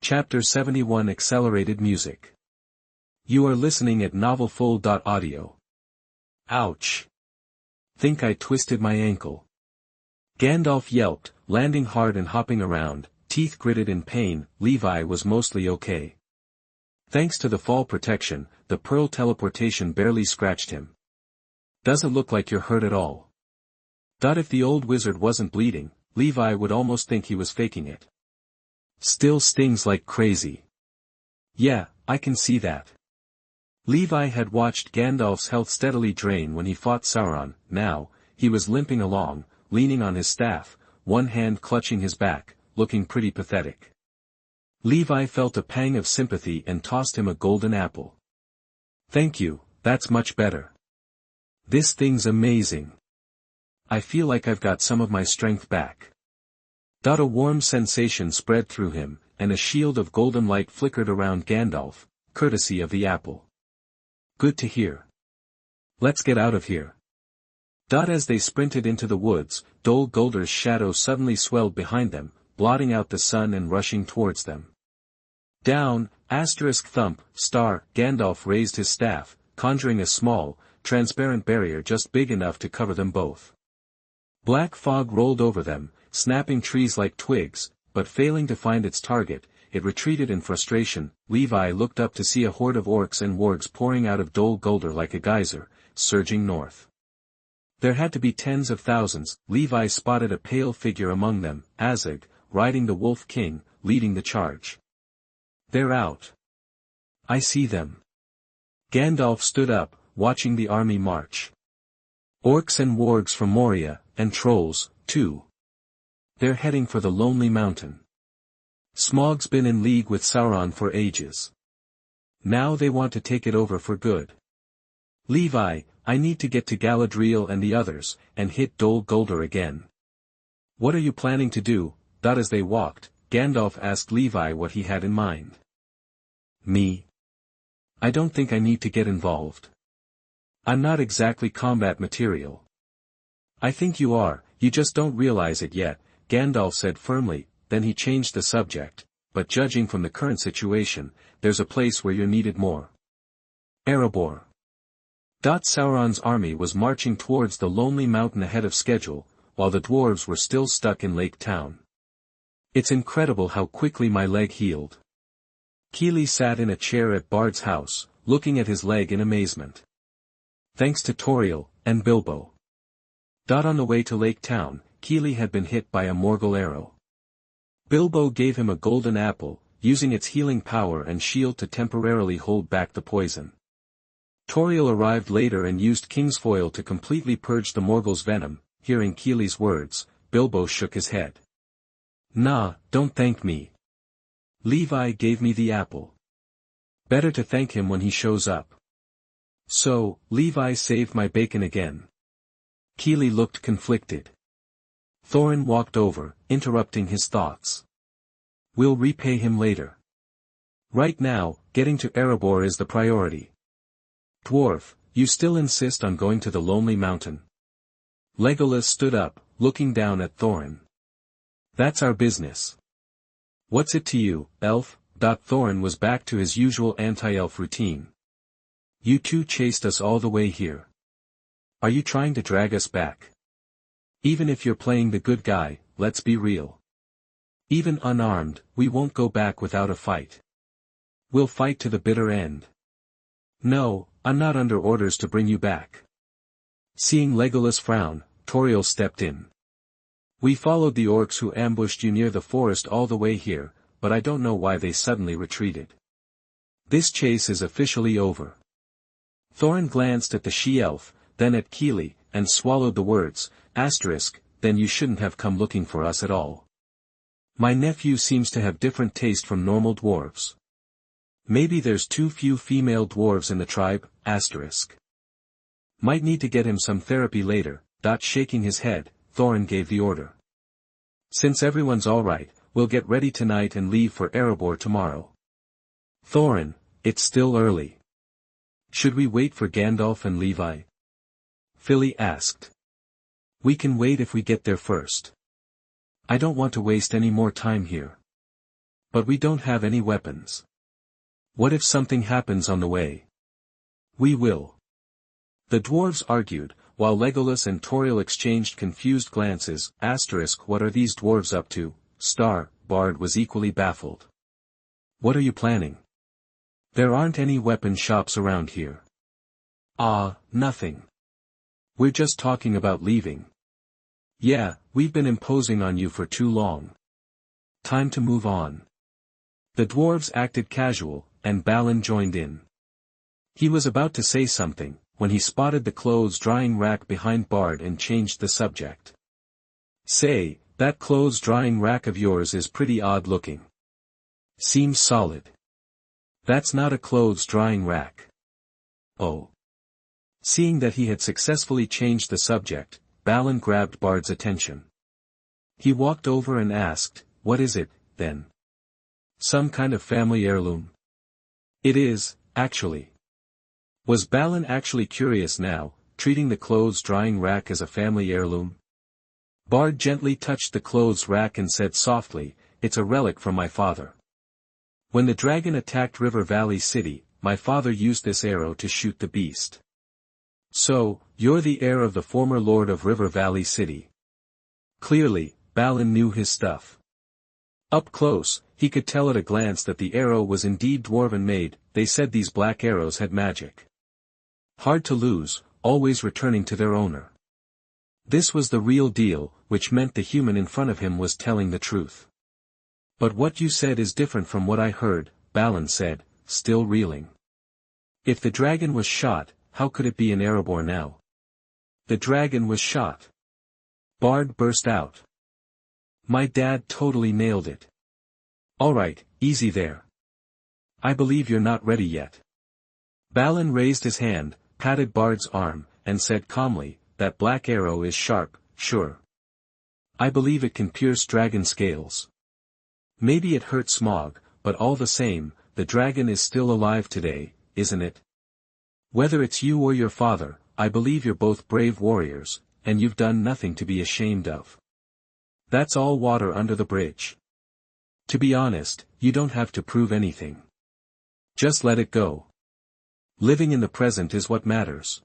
Chapter 71 Accelerated Music. You are listening at novelfull.audio. Ouch! Think I twisted my ankle. Gandalf yelped, landing hard and hopping around, teeth gritted in pain. Levi was mostly okay. Thanks to the fall protection, the pearl teleportation barely scratched him. Doesn't look like you're hurt at all. If the old wizard wasn't bleeding, Levi would almost think he was faking it. Still stings like crazy. Yeah, I can see that. Levi had watched Gandalf's health steadily drain when he fought Sauron. Now, he was limping along, leaning on his staff, one hand clutching his back, looking pretty pathetic. Levi felt a pang of sympathy and tossed him a golden apple. Thank you, that's much better. This thing's amazing. I feel like I've got some of my strength back. A warm sensation spread through him, and a shield of golden light flickered around Gandalf, courtesy of the apple. Good to hear. Let's get out of here. As they sprinted into the woods, Dol Guldar's shadow suddenly swelled behind them, blotting out the sun and rushing towards them. Down, *thump, star, Gandalf raised his staff, conjuring a small, transparent barrier just big enough to cover them both. Black fog rolled over them, snapping trees like twigs, but failing to find its target, it retreated in frustration. Levi looked up to see a horde of orcs and wargs pouring out of Dol Guldur like a geyser, surging north. There had to be tens of thousands. Levi spotted a pale figure among them, Azog, riding the Wolf King, leading the charge. They're out. I see them. Gandalf stood up, watching the army march. Orcs and wargs from Moria, and trolls, too. They're heading for the Lonely Mountain. Smaug's been in league with Sauron for ages. Now they want to take it over for good. Levi, I need to get to Galadriel and the others, and hit Dol Guldur again. What are you planning to do? As they walked, Gandalf asked Levi what he had in mind. Me? I don't think I need to get involved. I'm not exactly combat material. I think you are, you just don't realize it yet, Gandalf said firmly. Then he changed the subject, but judging from the current situation, there's a place where you're needed more. Erebor. Sauron's army was marching towards the Lonely Mountain ahead of schedule, while the dwarves were still stuck in Lake Town. It's incredible how quickly my leg healed. Keely sat in a chair at Bard's house, looking at his leg in amazement. Thanks to Tauriel, and Bilbo. On the way to Lake Town, Keely had been hit by a Morgul arrow. Bilbo gave him a golden apple, using its healing power and shield to temporarily hold back the poison. Tauriel arrived later and used Kingsfoil to completely purge the Morgul's venom. Hearing Keely's words, Bilbo shook his head. Nah, don't thank me. Levi gave me the apple. Better to thank him when he shows up. So, Levi saved my bacon again. Keely looked conflicted. Thorin walked over, interrupting his thoughts. We'll repay him later. Right now, getting to Erebor is the priority. Dwarf, you still insist on going to the Lonely Mountain? Legolas stood up, looking down at Thorin. That's our business. What's it to you, elf? Thorin was back to his usual anti-elf routine. You two chased us all the way here. Are you trying to drag us back? Even if you're playing the good guy, let's be real. Even unarmed, we won't go back without a fight. We'll fight to the bitter end. No, I'm not under orders to bring you back. Seeing Legolas frown, Tauriel stepped in. We followed the orcs who ambushed you near the forest all the way here, but I don't know why they suddenly retreated. This chase is officially over. Thorin glanced at the she-elf, then at Keely, and swallowed the words, then you shouldn't have come looking for us at all. My nephew seems to have different taste from normal dwarves. Maybe there's too few female dwarves in the tribe, Might need to get him some therapy later. Shaking his head, Thorin gave the order. Since everyone's alright, we'll get ready tonight and leave for Erebor tomorrow. Thorin, it's still early. Should we wait for Gandalf and Levi? Philly asked. We can wait if we get there first. I don't want to waste any more time here. But we don't have any weapons. What if something happens on the way? We will. The dwarves argued, while Legolas and Toriel exchanged confused glances. What are these dwarves up to? Bard was equally baffled. What are you planning? There aren't any weapon shops around here. Nothing. We're just talking about leaving. Yeah, we've been imposing on you for too long. Time to move on. The dwarves acted casual, and Balin joined in. He was about to say something, when he spotted the clothes-drying rack behind Bard and changed the subject. Say, that clothes-drying rack of yours is pretty odd-looking. Seems solid. That's not a clothes-drying rack. Oh. Seeing that he had successfully changed the subject, Balin grabbed Bard's attention. He walked over and asked, "What is it, then? Some kind of family heirloom?" "It is, actually." Was Balin actually curious now, treating the clothes-drying rack as a family heirloom? Bard gently touched the clothes rack and said softly, "It's a relic from my father. When the dragon attacked River Valley City, my father used this arrow to shoot the beast." "So, you're the heir of the former lord of River Valley City." Clearly, Balin knew his stuff. Up close, he could tell at a glance that the arrow was indeed dwarven made. They said these black arrows had magic. Hard to lose, always returning to their owner. This was the real deal, which meant the human in front of him was telling the truth. "But what you said is different from what I heard," Balin said, still reeling. "If the dragon was shot, how could it be an Erebor now?" "The dragon was shot." Bard burst out. "My dad totally nailed it." "Alright, easy there. I believe you're not ready yet." Balin raised his hand, patted Bard's arm, and said calmly, "That black arrow is sharp, sure. I believe it can pierce dragon scales. Maybe it hurt Smaug, but all the same, the dragon is still alive today, isn't it? Whether it's you or your father, I believe you're both brave warriors, and you've done nothing to be ashamed of. That's all water under the bridge. To be honest, you don't have to prove anything. Just let it go. Living in the present is what matters."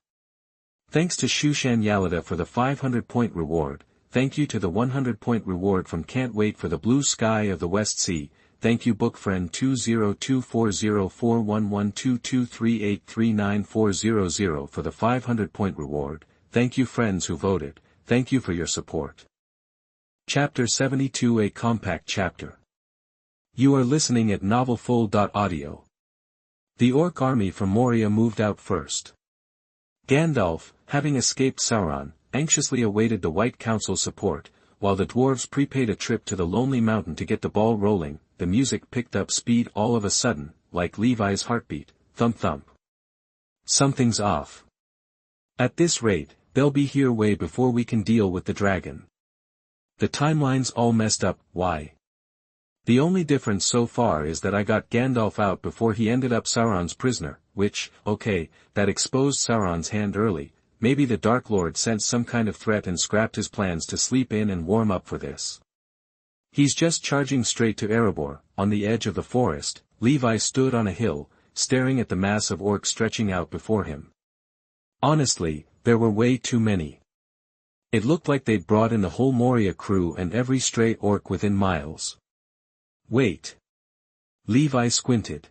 Thanks to Shushan Yalida for the 500-point reward, thank you to the 100-point reward from Can't Wait for the Blue Sky of the West Sea, thank you Bookfriend 20240411223839400 for the 500-point reward, thank you friends who voted, thank you for your support. Chapter 72, a compact chapter. You are listening at novelfull.audio. The orc army from Moria moved out first. Gandalf, having escaped Sauron, anxiously awaited the White Council's support, while the dwarves prepaid a trip to the Lonely Mountain to get the ball rolling. The music picked up speed all of a sudden, like Levi's heartbeat, thump thump. Something's off. At this rate, they'll be here way before we can deal with the dragon. The timeline's all messed up. Why? The only difference so far is that I got Gandalf out before he ended up Sauron's prisoner, which, okay, that exposed Sauron's hand early. Maybe the Dark Lord sensed some kind of threat and scrapped his plans to sleep in and warm up for this. He's just charging straight to Erebor. On the edge of the forest, Levi stood on a hill, staring at the mass of orcs stretching out before him. Honestly, there were way too many. It looked like they'd brought in the whole Moria crew and every stray orc within miles. Wait. Levi squinted.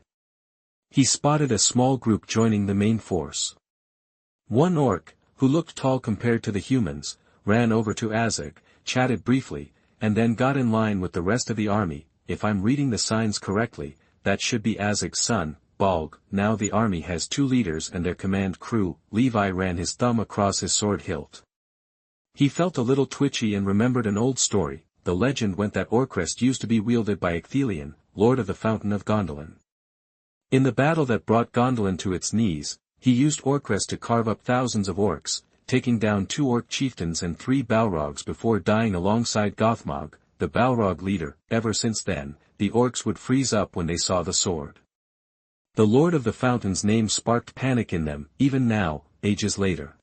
He spotted a small group joining the main force. One orc, who looked tall compared to the humans, ran over to Azog, chatted briefly, and then got in line with the rest of the army. If I'm reading the signs correctly, that should be Azog's son, Balg. Now the army has 2 leaders and their command crew. Levi ran his thumb across his sword hilt. He felt a little twitchy and remembered an old story. The legend went that Orcrest used to be wielded by Ecthelion, lord of the Fountain of Gondolin. In the battle that brought Gondolin to its knees, he used Orcrest to carve up thousands of orcs, taking down 2 orc chieftains and 3 Balrogs before dying alongside Gothmog, the Balrog leader. Ever since then, the orcs would freeze up when they saw the sword. The Lord of the Fountain's name sparked panic in them, even now, ages later.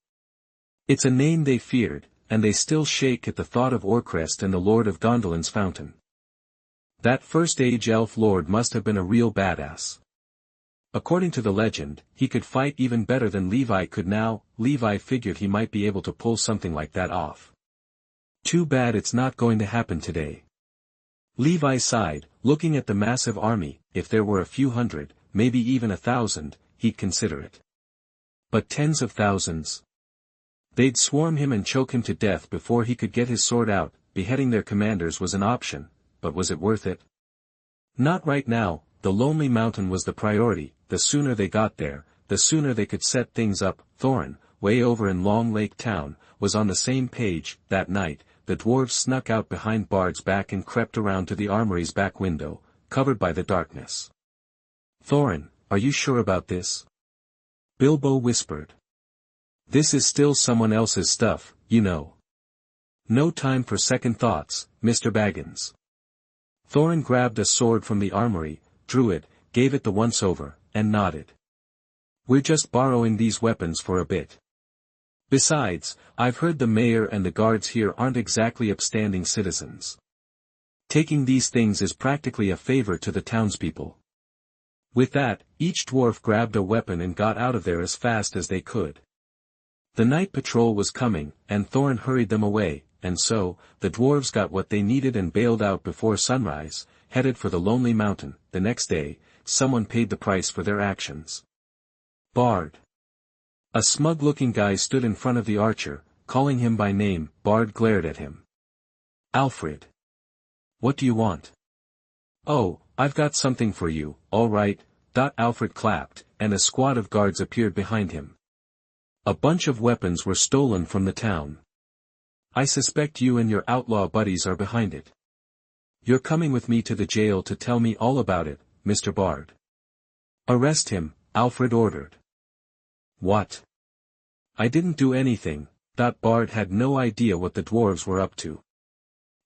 It's a name they feared, and they still shake at the thought of Orcrest and the Lord of Gondolin's fountain. That first-age elf lord must have been a real badass. According to the legend, he could fight even better than Levi could now. Levi figured he might be able to pull something like that off. Too bad it's not going to happen today. Levi sighed, looking at the massive army. If there were a few hundred, maybe even 1,000, he'd consider it. But tens of thousands? They'd swarm him and choke him to death before he could get his sword out. Beheading their commanders was an option, but was it worth it? Not right now. The Lonely Mountain was the priority. The sooner they got there, the sooner they could set things up. Thorin, way over in Long Lake Town, was on the same page. That night, the dwarves snuck out behind Bard's back and crept around to the armory's back window, covered by the darkness. "Thorin, are you sure about this?" Bilbo whispered. "This is still someone else's stuff, you know. No time for second thoughts, Mr. Baggins." Thorin grabbed a sword from the armory, drew it, gave it the once-over, and nodded. "We're just borrowing these weapons for a bit. Besides, I've heard the mayor and the guards here aren't exactly upstanding citizens. Taking these things is practically a favor to the townspeople." With that, each dwarf grabbed a weapon and got out of there as fast as they could. The night patrol was coming, and Thorin hurried them away, and so, the dwarves got what they needed and bailed out before sunrise, headed for the Lonely Mountain. The next day, someone paid the price for their actions. Bard. A smug-looking guy stood in front of the archer, calling him by name. Bard glared at him. "Alfred. What do you want?" "Oh, I've got something for you, all right." Alfred clapped, and a squad of guards appeared behind him. A bunch of weapons were stolen from the town. "I suspect you and your outlaw buddies are behind it. You're coming with me to the jail to tell me all about it, Mr. Bard." "Arrest him," Alfred ordered. "What? I didn't do anything." Bard had no idea what the dwarves were up to.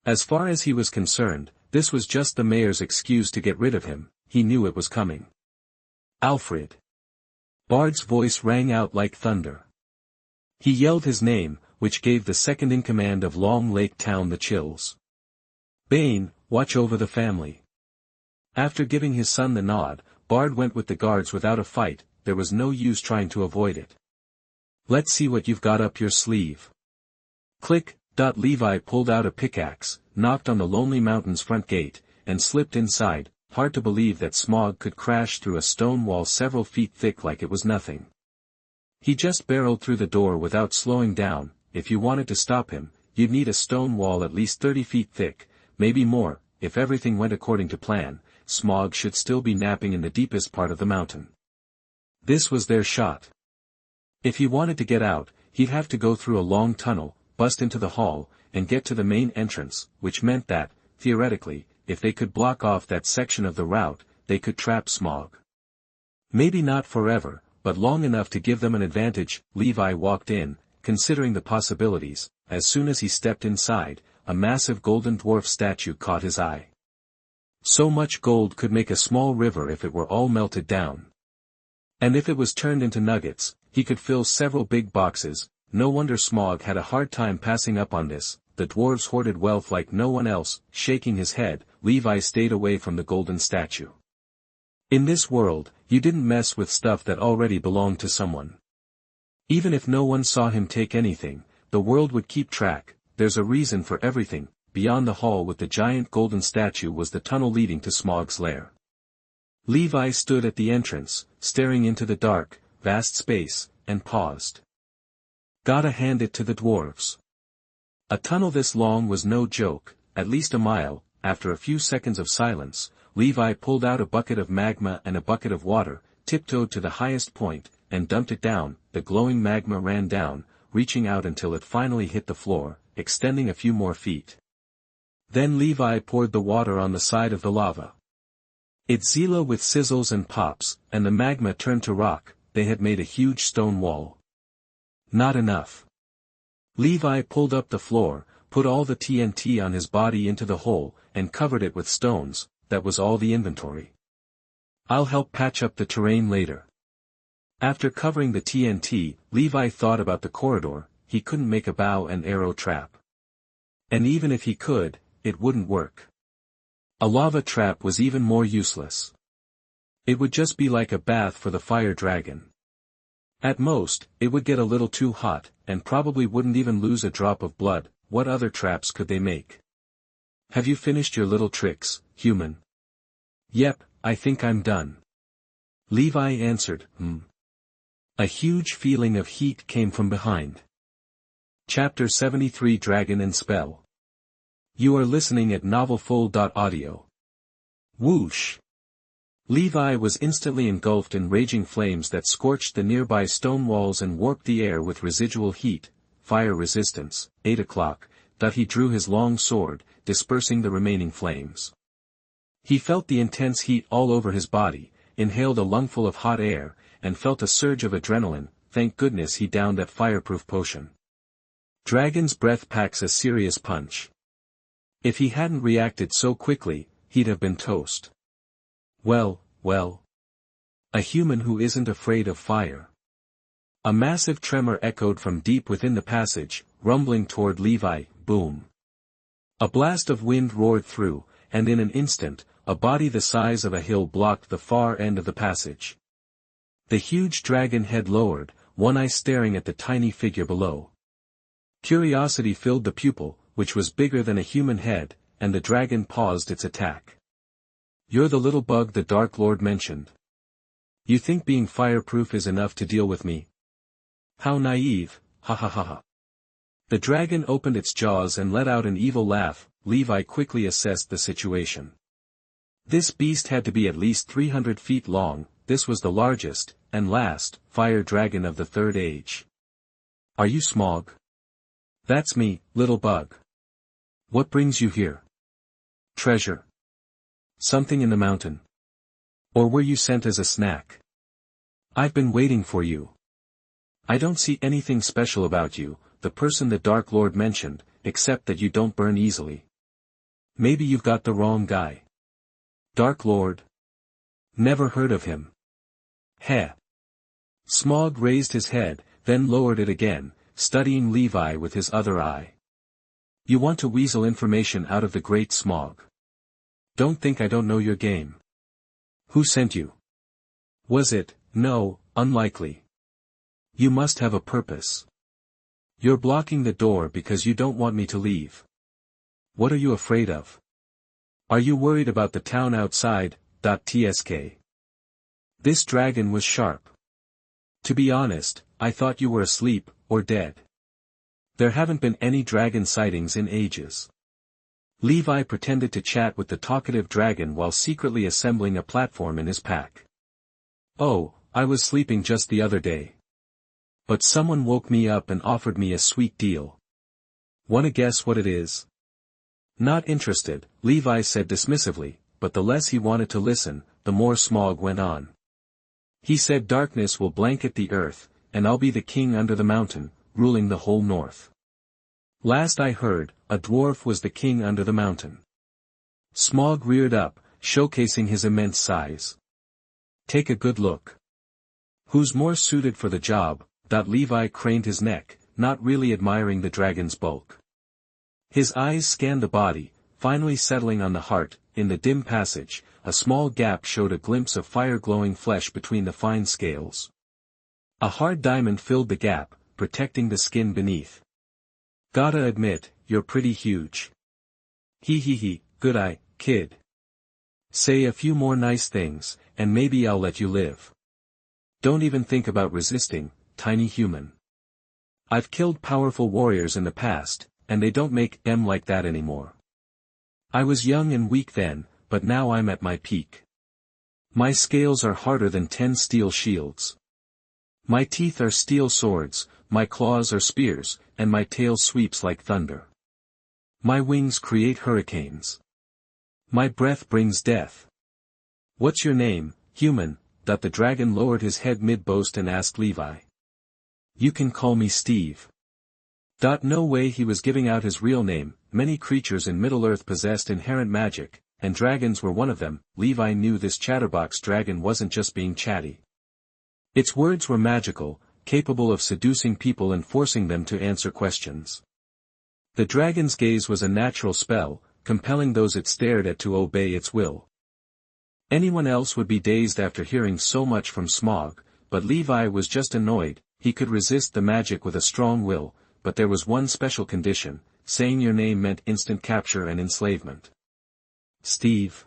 As far as he was concerned, this was just the mayor's excuse to get rid of him. He knew it was coming. "Alfred." Bard's voice rang out like thunder. He yelled his name, which gave the second-in-command of Long Lake Town the chills. "Bane, watch over the family." After giving his son the nod, Bard went with the guards without a fight. There was no use trying to avoid it. "Let's see what you've got up your sleeve." Click. Levi pulled out a pickaxe, knocked on the Lonely Mountain's front gate, and slipped inside. Hard to believe that Smaug could crash through a stone wall several feet thick like it was nothing. He just barreled through the door without slowing down. If you wanted to stop him, you'd need a stone wall at least 30 feet thick, maybe more. If everything went according to plan, Smaug should still be napping in the deepest part of the mountain. This was their shot. If he wanted to get out, he'd have to go through a long tunnel, bust into the hall, and get to the main entrance, which meant that, theoretically, if they could block off that section of the route, they could trap Smaug. Maybe not forever, but long enough to give them an advantage. Levi walked in, considering the possibilities. As soon as he stepped inside, a massive golden dwarf statue caught his eye. So much gold could make a small river if it were all melted down. And if it was turned into nuggets, he could fill several big boxes. No wonder Smaug had a hard time passing up on this. The dwarves hoarded wealth like no one else. Shaking his head, Levi stayed away from the golden statue. In this world, you didn't mess with stuff that already belonged to someone. Even if no one saw him take anything, the world would keep track. There's a reason for everything. Beyond the hall with the giant golden statue was the tunnel leading to Smaug's lair. Levi stood at the entrance, staring into the dark, vast space, and paused. Gotta hand it to the dwarves. A tunnel this long was no joke, at least a mile. After a few seconds of silence, Levi pulled out a bucket of magma and a bucket of water, tiptoed to the highest point, and dumped it down. The glowing magma ran down, reaching out until it finally hit the floor, extending a few more feet. Then Levi poured the water on the side of the lava. It zilla with sizzles and pops, and the magma turned to rock. They had made a huge stone wall. Not enough. Levi pulled up the floor, put all the TNT on his body into the hole, and covered it with stones. That was all the inventory. "I'll help patch up the terrain later." After covering the TNT, Levi thought about the corridor. He couldn't make a bow and arrow trap. And even if he could, it wouldn't work. A lava trap was even more useless. It would just be like a bath for the fire dragon. At most, it would get a little too hot, and probably wouldn't even lose a drop of blood. What other traps could they make? Have you finished your little tricks, human? Yep, I think I'm done. Levi answered, A huge feeling of heat came from behind. Chapter 73 Dragon and Spell. You are listening at novelfull.audio. Whoosh! Levi was instantly engulfed in raging flames that scorched the nearby stone walls and warped the air with residual heat, fire resistance. 8 o'clock, he drew his long sword, dispersing the remaining flames. He felt the intense heat all over his body, inhaled a lungful of hot air, and felt a surge of adrenaline. Thank goodness he downed that fireproof potion. Dragon's breath packs a serious punch. If he hadn't reacted so quickly, he'd have been toast. Well. A human who isn't afraid of fire. A massive tremor echoed from deep within the passage, rumbling toward Levi. Boom. A blast of wind roared through, and in an instant, a body the size of a hill blocked the far end of the passage. The huge dragon head lowered, one eye staring at the tiny figure below. Curiosity filled the pupil, which was bigger than a human head, and the dragon paused its attack. You're the little bug the Dark Lord mentioned. You think being fireproof is enough to deal with me? How naive, ha ha ha ha. The dragon opened its jaws and let out an evil laugh. Levi quickly assessed the situation. This beast had to be at least 300 feet long. This was the largest, and last, fire dragon of the Third Age. Are you Smog? That's me, little bug. What brings you here? Treasure. Something in the mountain. Or were you sent as a snack? I've been waiting for you. I don't see anything special about you, the person the Dark Lord mentioned, except that you don't burn easily. Maybe you've got the wrong guy. Dark Lord? Never heard of him. Heh. Smog raised his head, then lowered it again, studying Levi with his other eye. You want to weasel information out of the great Smog. Don't think I don't know your game. Who sent you? Was it? No, unlikely. You must have a purpose. You're blocking the door because you don't want me to leave. What are you afraid of? Are you worried about the town outside? Tsk. This dragon was sharp. To be honest, I thought you were asleep, or dead. There haven't been any dragon sightings in ages. Levi pretended to chat with the talkative dragon while secretly assembling a platform in his pack. Oh, I was sleeping just the other day. But someone woke me up and offered me a sweet deal. Wanna guess what it is? Not interested, Levi said dismissively, but the less he wanted to listen, the more Smog went on. He said darkness will blanket the earth, and I'll be the king under the mountain, ruling the whole north. Last I heard, a dwarf was the king under the mountain. Smog reared up, showcasing his immense size. Take a good look. Who's more suited for the job? Levi craned his neck, not really admiring the dragon's bulk. His eyes scanned the body, finally settling on the heart. In the dim passage, a small gap showed a glimpse of fire-glowing flesh between the fine scales. A hard diamond filled the gap, protecting the skin beneath. Gotta admit, you're pretty huge. Hee, good eye, kid. Say a few more nice things, and maybe I'll let you live. Don't even think about resisting, tiny human. I've killed powerful warriors in the past, and they don't make them like that anymore. I was young and weak then, but now I'm at my peak. My scales are harder than 10 steel shields. My teeth are steel swords, my claws are spears, and my tail sweeps like thunder. My wings create hurricanes. My breath brings death. What's your name, human? The dragon lowered his head mid-boast and asked Levi. You can call me Steve. No way he was giving out his real name. Many creatures in Middle-earth possessed inherent magic, and dragons were one of them. Levi knew this chatterbox dragon wasn't just being chatty. Its words were magical, capable of seducing people and forcing them to answer questions. The dragon's gaze was a natural spell, compelling those it stared at to obey its will. Anyone else would be dazed after hearing so much from Smaug, but Levi was just annoyed. He could resist the magic with a strong will, but there was one special condition: saying your name meant instant capture and enslavement. Steve.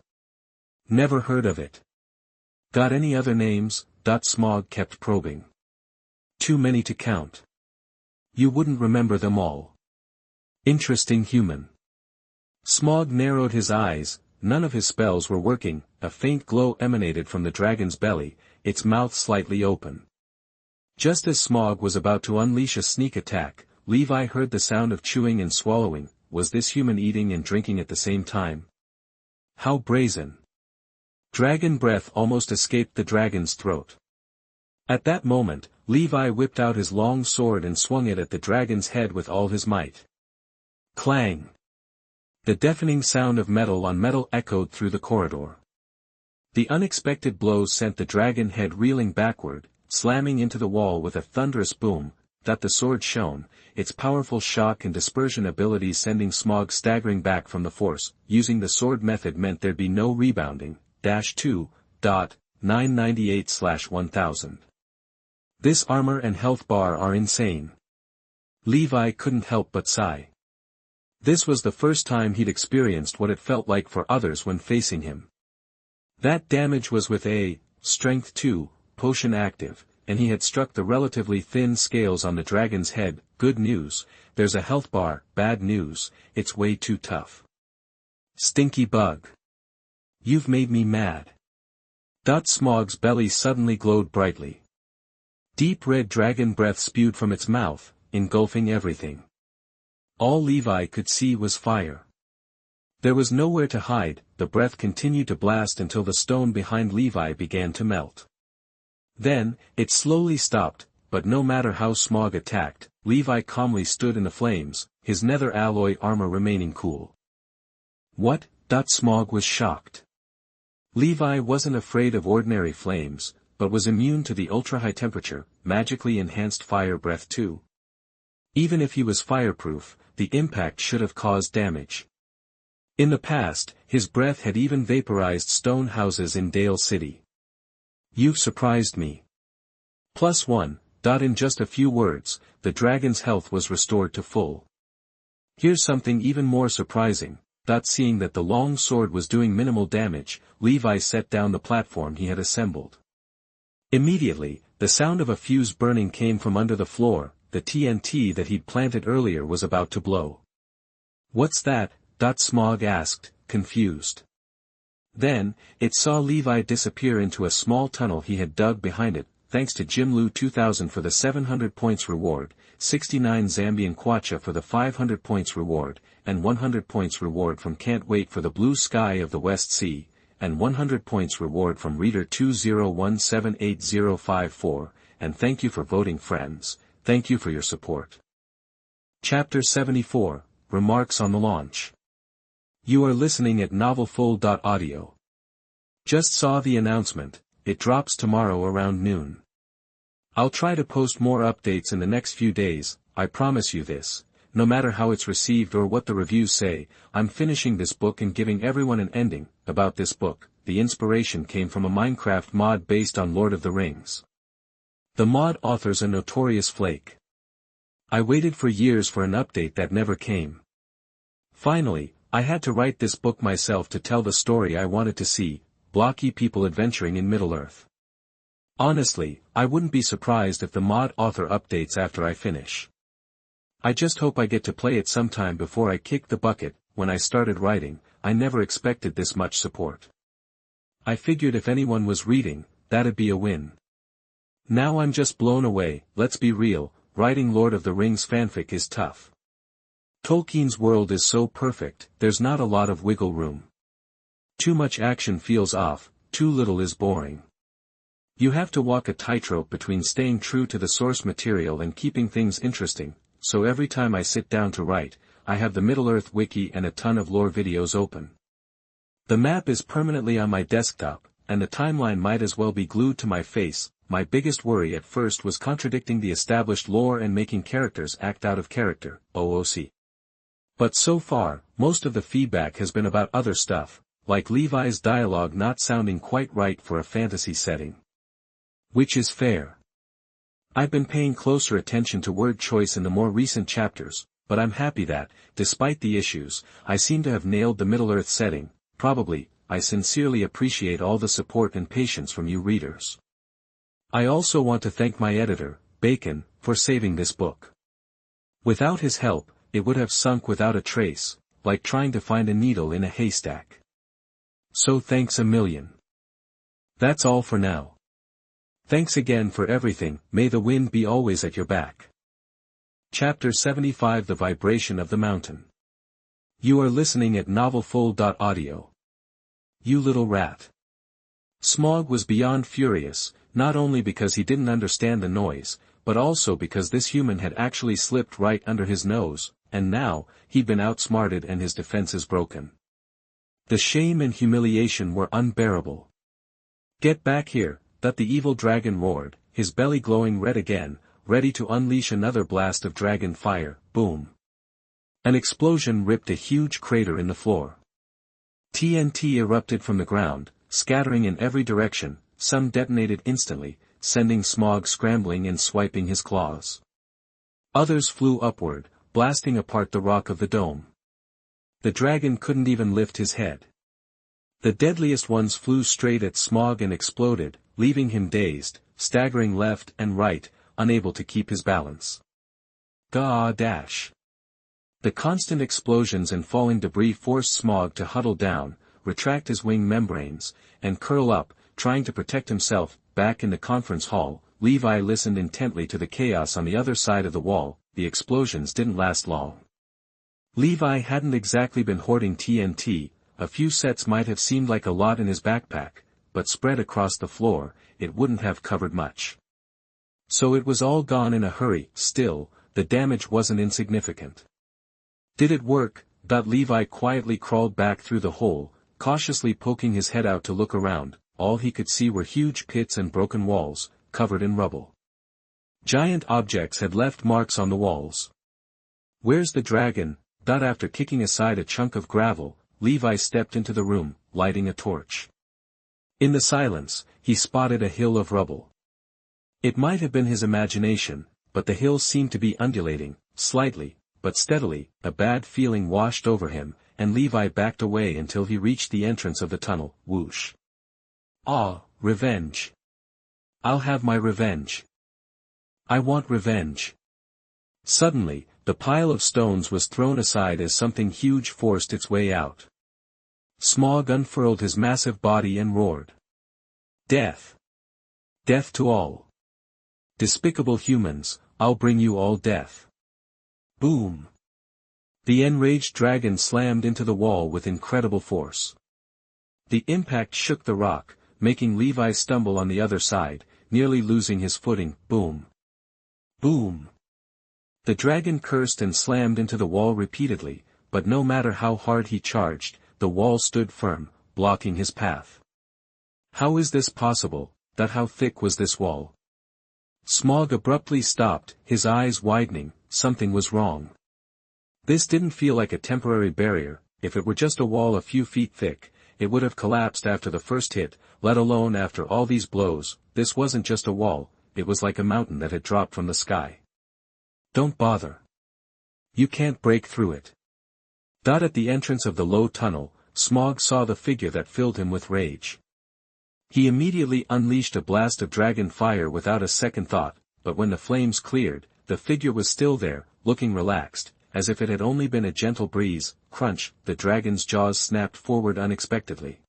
Never heard of it. Got any other names? Smaug kept probing. Too many to count. You wouldn't remember them all. Interesting human. Smaug narrowed his eyes. None of his spells were working. A faint glow emanated from the dragon's belly, its mouth slightly open. Just as Smaug was about to unleash a sneak attack, Levi heard the sound of chewing and swallowing. Was this human eating and drinking at the same time? How brazen. Dragon breath almost escaped the dragon's throat. At that moment, Levi whipped out his long sword and swung it at the dragon's head with all his might. Clang! The deafening sound of metal on metal echoed through the corridor. The unexpected blow sent the dragon head reeling backward, slamming into the wall with a thunderous boom. The sword shone, its powerful shock and dispersion abilities sending Smaug staggering back from the force. Using the sword method meant there'd be no rebounding. 2.998/1000. This armor and health bar are insane. Levi couldn't help but sigh. This was the first time he'd experienced what it felt like for others when facing him. That damage was with a Strength 2 potion active, and he had struck the relatively thin scales on the dragon's head. Good news, there's a health bar. Bad news, it's way too tough. Stinky bug. You've made me mad. Smaug's belly suddenly glowed brightly. Deep red dragon breath spewed from its mouth, engulfing everything. All Levi could see was fire. There was nowhere to hide. The breath continued to blast until the stone behind Levi began to melt. Then, it slowly stopped, but no matter how Smaug attacked, Levi calmly stood in the flames, his nether alloy armor remaining cool. What? Smaug was shocked. Levi wasn't afraid of ordinary flames, but was immune to the ultra-high temperature, magically enhanced fire breath too. Even if he was fireproof, the impact should have caused damage. In the past, his breath had even vaporized stone houses in Dale City. You've surprised me. +1. In just a few words, the dragon's health was restored to full. Here's something even more surprising. Seeing that the long sword was doing minimal damage, Levi set down the platform he had assembled. Immediately, the sound of a fuse burning came from under the floor. The TNT that he'd planted earlier was about to blow. What's that? Smaug asked, confused. Then, it saw Levi disappear into a small tunnel he had dug behind it. Thanks to Jimlu 2000 for the 700 points reward, 69 Zambian Kwacha for the 500 points reward, and 100 points reward from Can't Wait for the Blue Sky of the West Sea, and 100 points reward from Reader 20178054, and thank you for voting friends, thank you for your support. Chapter 74, Remarks on the Launch. You are listening at novelfull.audio. Just saw the announcement, it drops tomorrow around noon. I'll try to post more updates in the next few days, I promise you this. No matter how it's received or what the reviews say, I'm finishing this book and giving everyone an ending. About this book, the inspiration came from a Minecraft mod based on Lord of the Rings. The mod author's a notorious flake. I waited for years for an update that never came. Finally, I had to write this book myself to tell the story I wanted to see, blocky people adventuring in Middle-earth. Honestly, I wouldn't be surprised if the mod author updates after I finish. I just hope I get to play it sometime before I kick the bucket. When I started writing, I never expected this much support. I figured if anyone was reading, that'd be a win. Now I'm just blown away. Let's be real, writing Lord of the Rings fanfic is tough. Tolkien's world is so perfect, there's not a lot of wiggle room. Too much action feels off, too little is boring. You have to walk a tightrope between staying true to the source material and keeping things interesting, so every time I sit down to write, I have the Middle-earth wiki and a ton of lore videos open. The map is permanently on my desktop, and the timeline might as well be glued to my face. My biggest worry at first was contradicting the established lore and making characters act out of character, OOC. But so far, most of the feedback has been about other stuff, like Levi's dialogue not sounding quite right for a fantasy setting. Which is fair. I've been paying closer attention to word choice in the more recent chapters, but I'm happy that, despite the issues, I seem to have nailed the Middle-earth setting. Probably, I sincerely appreciate all the support and patience from you readers. I also want to thank my editor, Bacon, for saving this book. Without his help, it would have sunk without a trace, like trying to find a needle in a haystack. So thanks a million. That's all for now. Thanks again for everything. May the wind be always at your back. Chapter 75 The Vibration of the Mountain. You are listening at novelfull.audio. You little rat. Smaug was beyond furious, not only because he didn't understand the noise, but also because this human had actually slipped right under his nose, and now, he'd been outsmarted and his defenses broken. The shame and humiliation were unbearable. Get back here, that the evil dragon roared, his belly glowing red again, ready to unleash another blast of dragon fire. Boom. An explosion ripped a huge crater in the floor. TNT erupted from the ground, scattering in every direction, some detonated instantly, sending Smaug scrambling and swiping his claws. Others flew upward, blasting apart the rock of the dome. The dragon couldn't even lift his head. The deadliest ones flew straight at Smaug and exploded, leaving him dazed, staggering left and right, unable to keep his balance. Dash. The constant explosions and falling debris forced Smaug to huddle down, retract his wing membranes, and curl up, trying to protect himself. Back in the conference hall, Levi listened intently to the chaos on the other side of the wall. The explosions didn't last long. Levi hadn't exactly been hoarding TNT, a few sets might have seemed like a lot in his backpack, but spread across the floor, it wouldn't have covered much. So it was all gone in a hurry. Still, the damage wasn't insignificant. Did it work? Levi quietly crawled back through the hole, cautiously poking his head out to look around. All he could see were huge pits and broken walls, covered in rubble. Giant objects had left marks on the walls. Where's the dragon? After kicking aside a chunk of gravel, Levi stepped into the room, lighting a torch. In the silence, he spotted a hill of rubble. It might have been his imagination, but the hill seemed to be undulating, slightly, but steadily. A bad feeling washed over him, and Levi backed away until he reached the entrance of the tunnel. Whoosh. Ah, revenge. I'll have my revenge. I want revenge. Suddenly, the pile of stones was thrown aside as something huge forced its way out. Smaug unfurled his massive body and roared. Death. Death to all. Despicable humans, I'll bring you all death. Boom. The enraged dragon slammed into the wall with incredible force. The impact shook the rock, making Levi stumble on the other side, nearly losing his footing. Boom. Boom. The dragon cursed and slammed into the wall repeatedly, but no matter how hard he charged, the wall stood firm, blocking his path. How is this possible? How thick was this wall? Smaug abruptly stopped, his eyes widening. Something was wrong. This didn't feel like a temporary barrier. If it were just a wall a few feet thick, it would have collapsed after the first hit, let alone after all these blows. This wasn't just a wall, it was like a mountain that had dropped from the sky. Don't bother. You can't break through it. At the entrance of the low tunnel, Smaug saw the figure that filled him with rage. He immediately unleashed a blast of dragon fire without a second thought, but when the flames cleared, the figure was still there, looking relaxed, as if it had only been a gentle breeze. Crunch, the dragon's jaws snapped forward unexpectedly.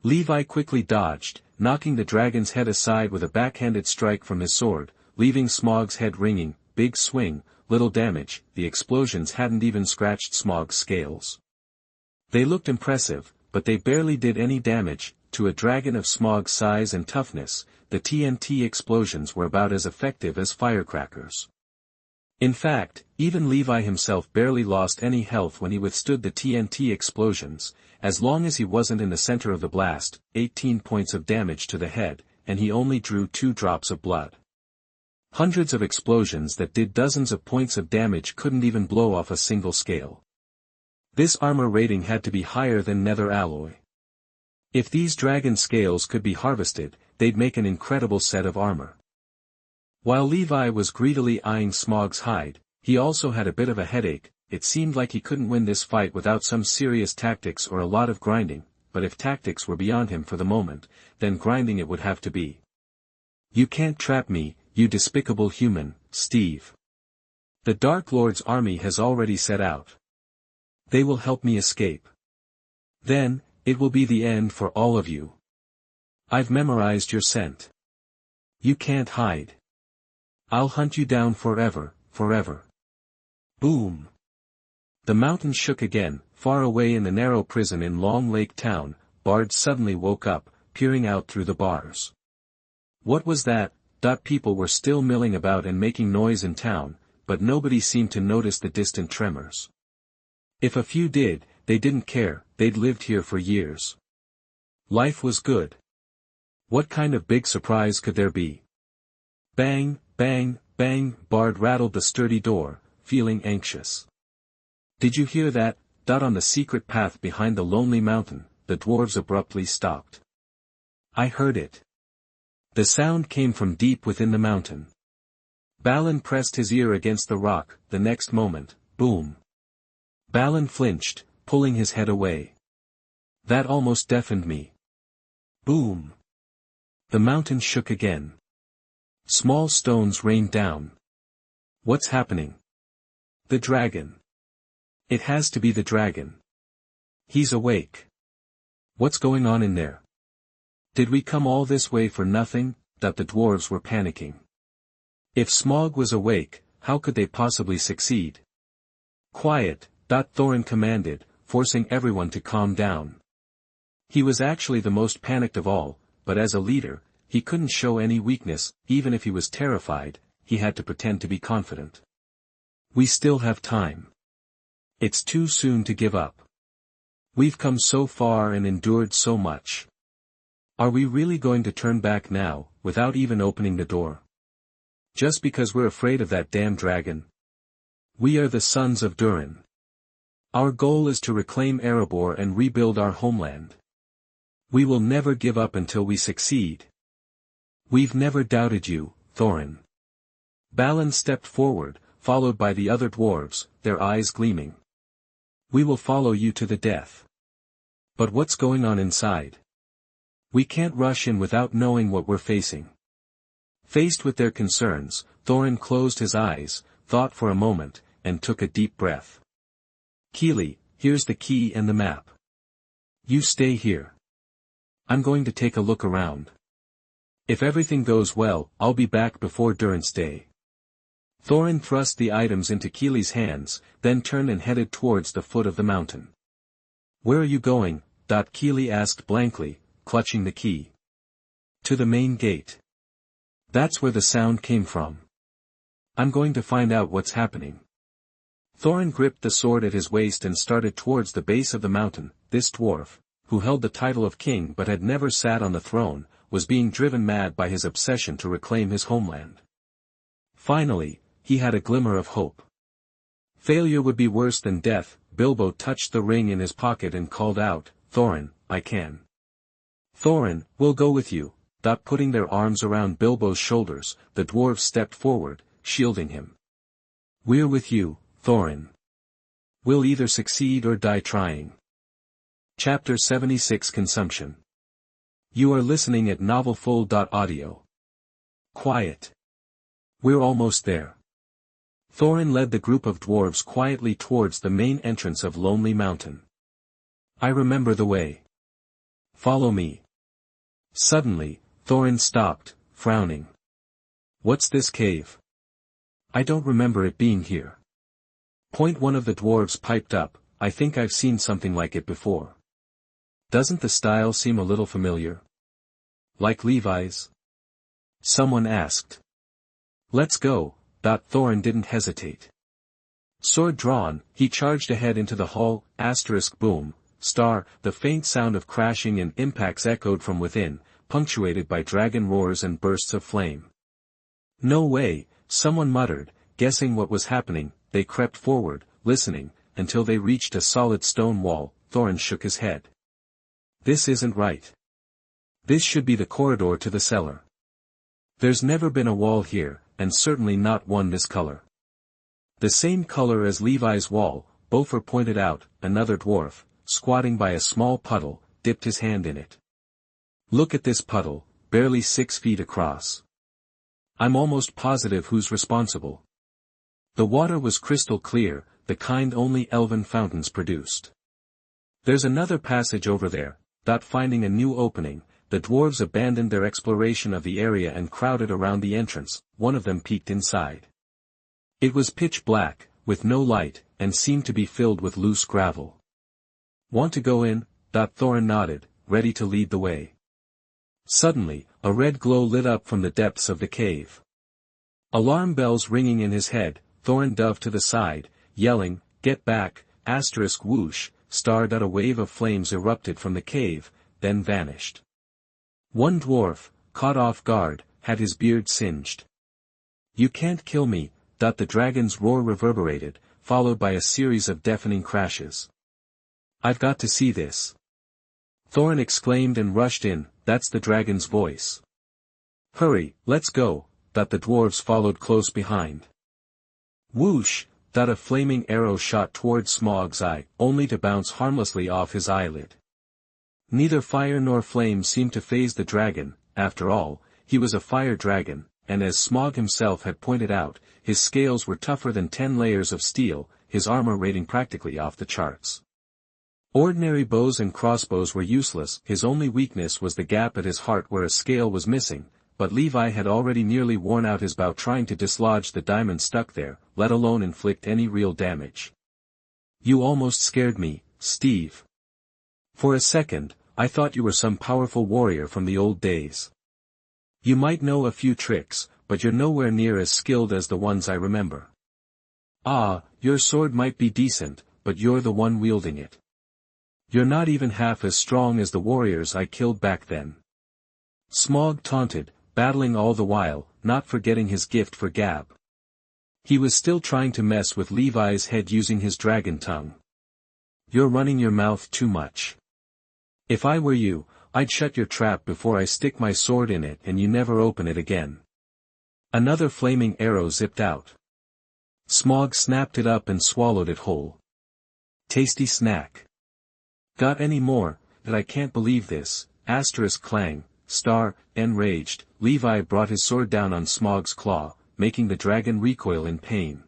Levi quickly dodged, knocking the dragon's head aside with a backhanded strike from his sword, leaving Smaug's head ringing. Big swing, little damage. The explosions hadn't even scratched Smaug's scales. They looked impressive, but they barely did any damage. To a dragon of Smaug's size and toughness, the TNT explosions were about as effective as firecrackers. In fact, even Levi himself barely lost any health when he withstood the TNT explosions. As long as he wasn't in the center of the blast. 18 points of damage to the head, and he only drew 2 drops of blood. Hundreds of explosions that did dozens of points of damage couldn't even blow off a single scale. This armor rating had to be higher than nether alloy. If these dragon scales could be harvested, they'd make an incredible set of armor. While Levi was greedily eyeing Smaug's hide, he also had a bit of a headache. It seemed like he couldn't win this fight without some serious tactics or a lot of grinding, but if tactics were beyond him for the moment, then grinding it would have to be. You can't trap me, you despicable human, Steve. The Dark Lord's army has already set out. They will help me escape. Then, it will be the end for all of you. I've memorized your scent. You can't hide. I'll hunt you down forever, forever. Boom. The mountain shook again. Far away in the narrow prison in Long Lake Town, Bard suddenly woke up, peering out through the bars. What was that? People were still milling about and making noise in town, but nobody seemed to notice the distant tremors. If a few did, they didn't care, they'd lived here for years. Life was good. What kind of big surprise could there be? Bang, bang, bang, Bard rattled the sturdy door, feeling anxious. Did you hear that? On the secret path behind the lonely mountain, the dwarves abruptly stopped. I heard it. The sound came from deep within the mountain. Balin pressed his ear against the rock. The next moment, boom. Balin flinched, pulling his head away. That almost deafened me. Boom. The mountain shook again. Small stones rained down. What's happening? The dragon. It has to be the dragon. He's awake. What's going on in there? Did we come all this way for nothing? The dwarves were panicking. If Smaug was awake, how could they possibly succeed? Quiet, Thorin commanded, forcing everyone to calm down. He was actually the most panicked of all, but as a leader, he couldn't show any weakness. Even if he was terrified, he had to pretend to be confident. We still have time. It's too soon to give up. We've come so far and endured so much. Are we really going to turn back now, without even opening the door? Just because we're afraid of that damn dragon? We are the sons of Durin. Our goal is to reclaim Erebor and rebuild our homeland. We will never give up until we succeed. We've never doubted you, Thorin. Balin stepped forward, followed by the other dwarves, their eyes gleaming. We will follow you to the death. But what's going on inside? We can't rush in without knowing what we're facing. Faced with their concerns, Thorin closed his eyes, thought for a moment, and took a deep breath. Keely, here's the key and the map. You stay here. I'm going to take a look around. If everything goes well, I'll be back before Durin's day. Thorin thrust the items into Keely's hands, then turned and headed towards the foot of the mountain. Where are you going? Keely asked blankly, clutching the key. To the main gate. That's where the sound came from. I'm going to find out what's happening. Thorin gripped the sword at his waist and started towards the base of the mountain. This dwarf, who held the title of king but had never sat on the throne, was being driven mad by his obsession to reclaim his homeland. Finally, he had a glimmer of hope. Failure would be worse than death. Bilbo touched the ring in his pocket and called out, Thorin, I can. Thorin, we'll go with you. Putting their arms around Bilbo's shoulders, the dwarves stepped forward, shielding him. We're with you, Thorin. We'll either succeed or die trying. Chapter 76 Consumption. You are listening at novelfull.audio. Quiet. We're almost there. Thorin led the group of dwarves quietly towards the main entrance of Lonely Mountain. I remember the way. Follow me. Suddenly, Thorin stopped, frowning. What's this cave? I don't remember it being here. One of the dwarves piped up, I think I've seen something like it before. Doesn't the style seem a little familiar? Like Levi's? Someone asked. Let's go. Thorin didn't hesitate. Sword drawn, he charged ahead into the hall. Boom, the faint sound of crashing and impacts echoed from within, punctuated by dragon roars and bursts of flame. No way, someone muttered, guessing what was happening. They crept forward, listening, until they reached a solid stone wall. Thorin shook his head. This isn't right. This should be the corridor to the cellar. There's never been a wall here, and certainly not one this color. The same color as Levi's wall, Beaufort pointed out. Another dwarf, squatting by a small puddle, dipped his hand in it. Look at this puddle, barely 6 feet across. I'm almost positive who's responsible. The water was crystal clear, the kind only elven fountains produced. There's another passage over there. Finding a new opening, the dwarves abandoned their exploration of the area and crowded around the entrance. One of them peeked inside. It was pitch black, with no light, and seemed to be filled with loose gravel. Want to go in? Thorin nodded, ready to lead the way. Suddenly, a red glow lit up from the depths of the cave. Alarm bells ringing in his head, Thorin dove to the side, yelling, "Get back!" Whoosh, a wave of flames erupted from the cave, then vanished. One dwarf, caught off guard, had his beard singed. "You can't kill me!" The dragon's roar reverberated, followed by a series of deafening crashes. "I've got to see this!" Thorin exclaimed and rushed in. "That's the dragon's voice." "Hurry, let's go!" The dwarves followed close behind. Whoosh! A flaming arrow shot toward Smaug's eye, only to bounce harmlessly off his eyelid. Neither fire nor flame seemed to faze the dragon. After all, he was a fire dragon, and as Smaug himself had pointed out, his scales were tougher than 10 layers of steel, his armor rating practically off the charts. Ordinary bows and crossbows were useless. His only weakness was the gap at his heart where a scale was missing, but Levi had already nearly worn out his bow trying to dislodge the diamond stuck there, let alone inflict any real damage. "You almost scared me, Steve. For a second, I thought you were some powerful warrior from the old days. You might know a few tricks, but you're nowhere near as skilled as the ones I remember. Ah, your sword might be decent, but you're the one wielding it. You're not even half as strong as the warriors I killed back then." Smaug taunted, battling all the while, not forgetting his gift for gab. He was still trying to mess with Levi's head using his dragon tongue. "You're running your mouth too much. If I were you, I'd shut your trap before I stick my sword in it and you never open it again." Another flaming arrow zipped out. Smaug snapped it up and swallowed it whole. Tasty snack. "Got any more? That I can't believe this." Clang. Enraged, Levi brought his sword down on Smaug's claw, making the dragon recoil in pain.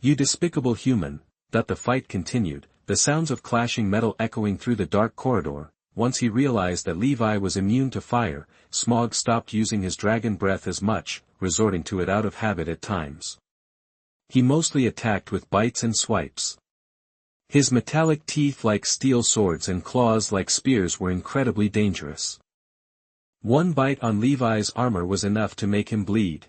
"You despicable human!" The fight continued, the sounds of clashing metal echoing through the dark corridor. Once he realized that Levi was immune to fire, Smaug stopped using his dragon breath as much, resorting to it out of habit at times. He mostly attacked with bites and swipes. His metallic teeth like steel swords and claws like spears were incredibly dangerous. One bite on Levi's armor was enough to make him bleed.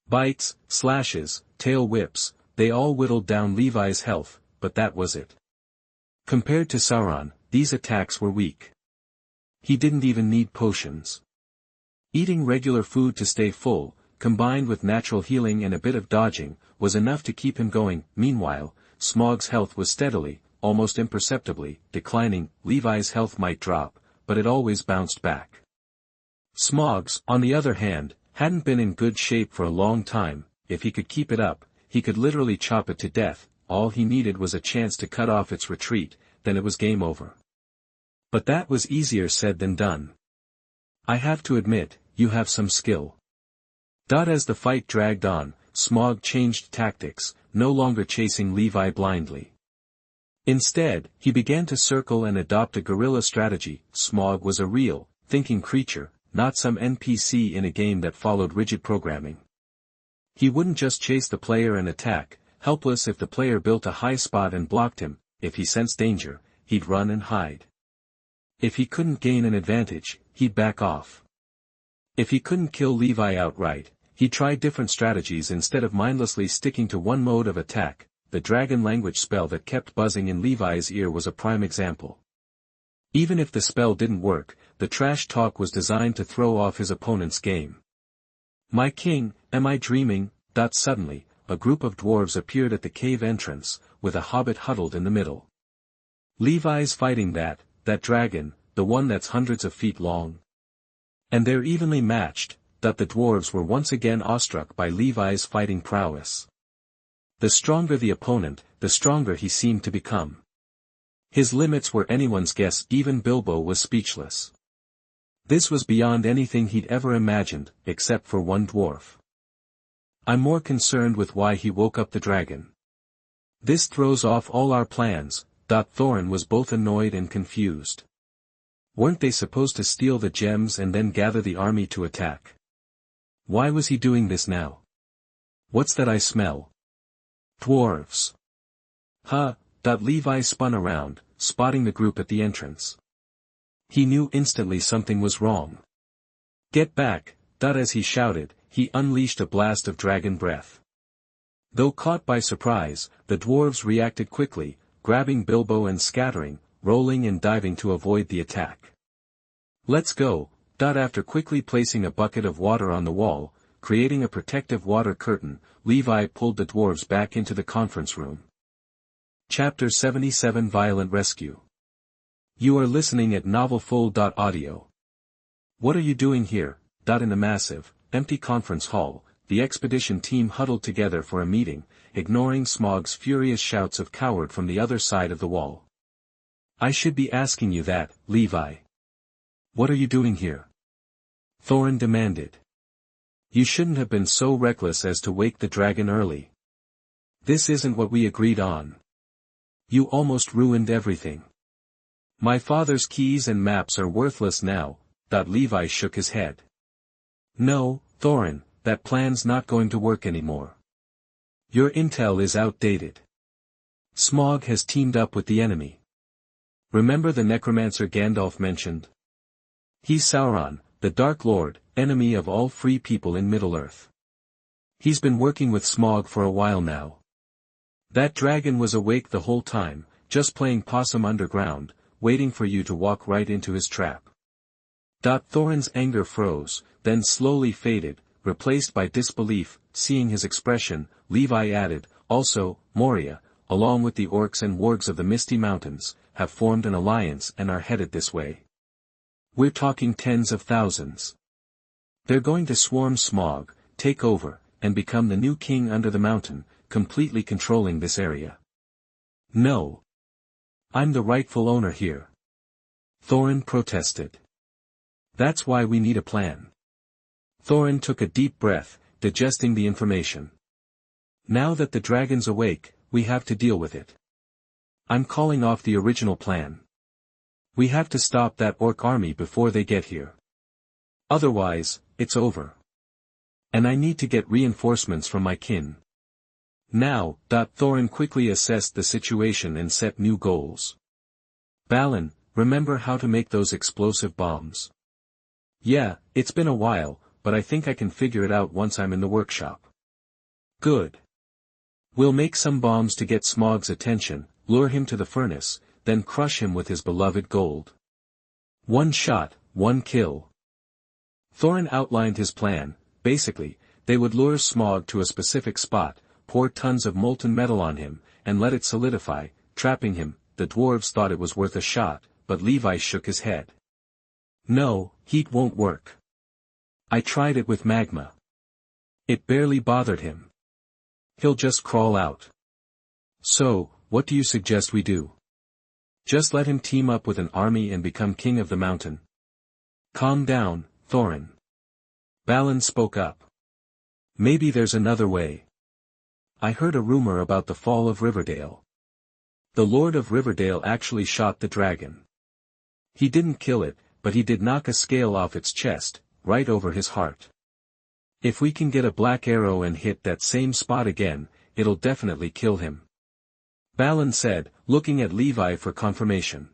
Bites, slashes, tail whips, they all whittled down Levi's health, but that was it. Compared to Sauron, these attacks were weak. He didn't even need potions. Eating regular food to stay full, combined with natural healing and a bit of dodging, was enough to keep him going. Meanwhile, Smaug's health was steadily, almost imperceptibly, declining. Levi's health might drop, but it always bounced back. Smaug's, on the other hand, hadn't been in good shape for a long time. If he could keep it up, he could literally chop it to death. All he needed was a chance to cut off its retreat, then it was game over. But that was easier said than done. "I have to admit, you have some skill." As the fight dragged on, Smaug changed tactics, no longer chasing Levi blindly. Instead, he began to circle and adopt a guerrilla strategy. Smaug was a real, thinking creature, not some NPC in a game that followed rigid programming. He wouldn't just chase the player and attack, helpless if the player built a high spot and blocked him. If he sensed danger, he'd run and hide. If he couldn't gain an advantage, he'd back off. If he couldn't kill Levi outright, he'd try different strategies instead of mindlessly sticking to one mode of attack. The dragon language spell that kept buzzing in Levi's ear was a prime example. Even if the spell didn't work, the trash talk was designed to throw off his opponent's game. "My king, am I dreaming?" Suddenly, a group of dwarves appeared at the cave entrance, with a hobbit huddled in the middle. Levi's fighting that dragon, the one that's hundreds of feet long. And they're evenly matched, that the dwarves were once again awestruck by Levi's fighting prowess. The stronger the opponent, the stronger he seemed to become. His limits were anyone's guess, even Bilbo was speechless. This was beyond anything he'd ever imagined, except for one dwarf. I'm more concerned with why he woke up the dragon. This throws off all our plans. Thorin was both annoyed and confused. Weren't they supposed to steal the gems and then gather the army to attack? Why was he doing this now? What's that I smell? Dwarves. Huh. Levi spun around, spotting the group at the entrance. He knew instantly something was wrong. Get back. As he shouted, he unleashed a blast of dragon breath. Though caught by surprise, the dwarves reacted quickly, grabbing Bilbo and scattering, rolling and diving to avoid the attack. Let's go. After quickly placing a bucket of water on the wall, creating a protective water curtain, Levi pulled the dwarves back into the conference room. Chapter 77 Violent Rescue. You are listening at NovelFull.audio. What are you doing here? In the massive, empty conference hall, the expedition team huddled together for a meeting, ignoring Smaug's furious shouts of coward from the other side of the wall. I should be asking you that, Levi. What are you doing here? Thorin demanded. You shouldn't have been so reckless as to wake the dragon early. This isn't what we agreed on. You almost ruined everything. My father's keys and maps are worthless now. Levi shook his head. No, Thorin, that plan's not going to work anymore. Your intel is outdated. Smaug has teamed up with the enemy. Remember the necromancer Gandalf mentioned? He's Sauron, the Dark Lord, enemy of all free people in Middle-earth. He's been working with Smaug for a while now. That dragon was awake the whole time, just playing possum underground, waiting for you to walk right into his trap. Thorin's anger froze, then slowly faded, replaced by disbelief. Seeing his expression, Levi added, also, Moria, along with the orcs and wargs of the Misty Mountains, have formed an alliance and are headed this way. We're talking tens of thousands. They're going to swarm Smaug, take over, and become the new king under the mountain, completely controlling this area. No. I'm the rightful owner here. Thorin protested. That's why we need a plan. Thorin took a deep breath, digesting the information. Now that the dragon's awake, we have to deal with it. I'm calling off the original plan. We have to stop that orc army before they get here. Otherwise, it's over. And I need to get reinforcements from my kin. Now. Thorin quickly assessed the situation and set new goals. Balin, remember how to make those explosive bombs? Yeah, it's been a while, but I think I can figure it out once I'm in the workshop. Good. We'll make some bombs to get Smaug's attention, lure him to the furnace, then crush him with his beloved gold. One shot, one kill. Thorin outlined his plan. Basically, they would lure Smaug to a specific spot, pour tons of molten metal on him, and let it solidify, trapping him. The dwarves thought it was worth a shot, but Levi shook his head. No, heat won't work. I tried it with magma. It barely bothered him. He'll just crawl out. So, what do you suggest we do? Just let him team up with an army and become king of the mountain. Calm down, Thorin. Balin spoke up. Maybe there's another way. I heard a rumor about the fall of Riverdale. The Lord of Riverdale actually shot the dragon. He didn't kill it, but he did knock a scale off its chest, right over his heart. If we can get a black arrow and hit that same spot again, it'll definitely kill him. Balin said, looking at Levi for confirmation.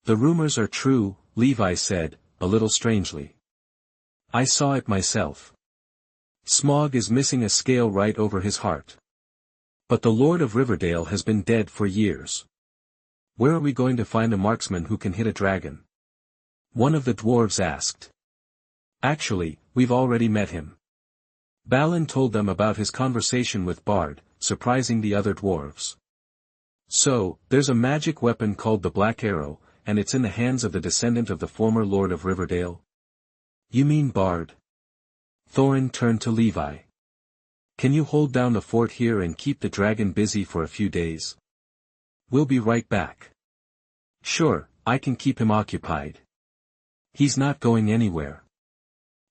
The rumors are true, Levi said, a little strangely. I saw it myself. Smaug is missing a scale right over his heart. But the Lord of Riverdale has been dead for years. Where are we going to find a marksman who can hit a dragon? One of the dwarves asked. Actually, we've already met him. Balin told them about his conversation with Bard, surprising the other dwarves. So, there's a magic weapon called the Black Arrow, and it's in the hands of the descendant of the former Lord of Riverdale? You mean Bard? Thorin turned to Levi. Can you hold down the fort here and keep the dragon busy for a few days? We'll be right back. Sure, I can keep him occupied. He's not going anywhere.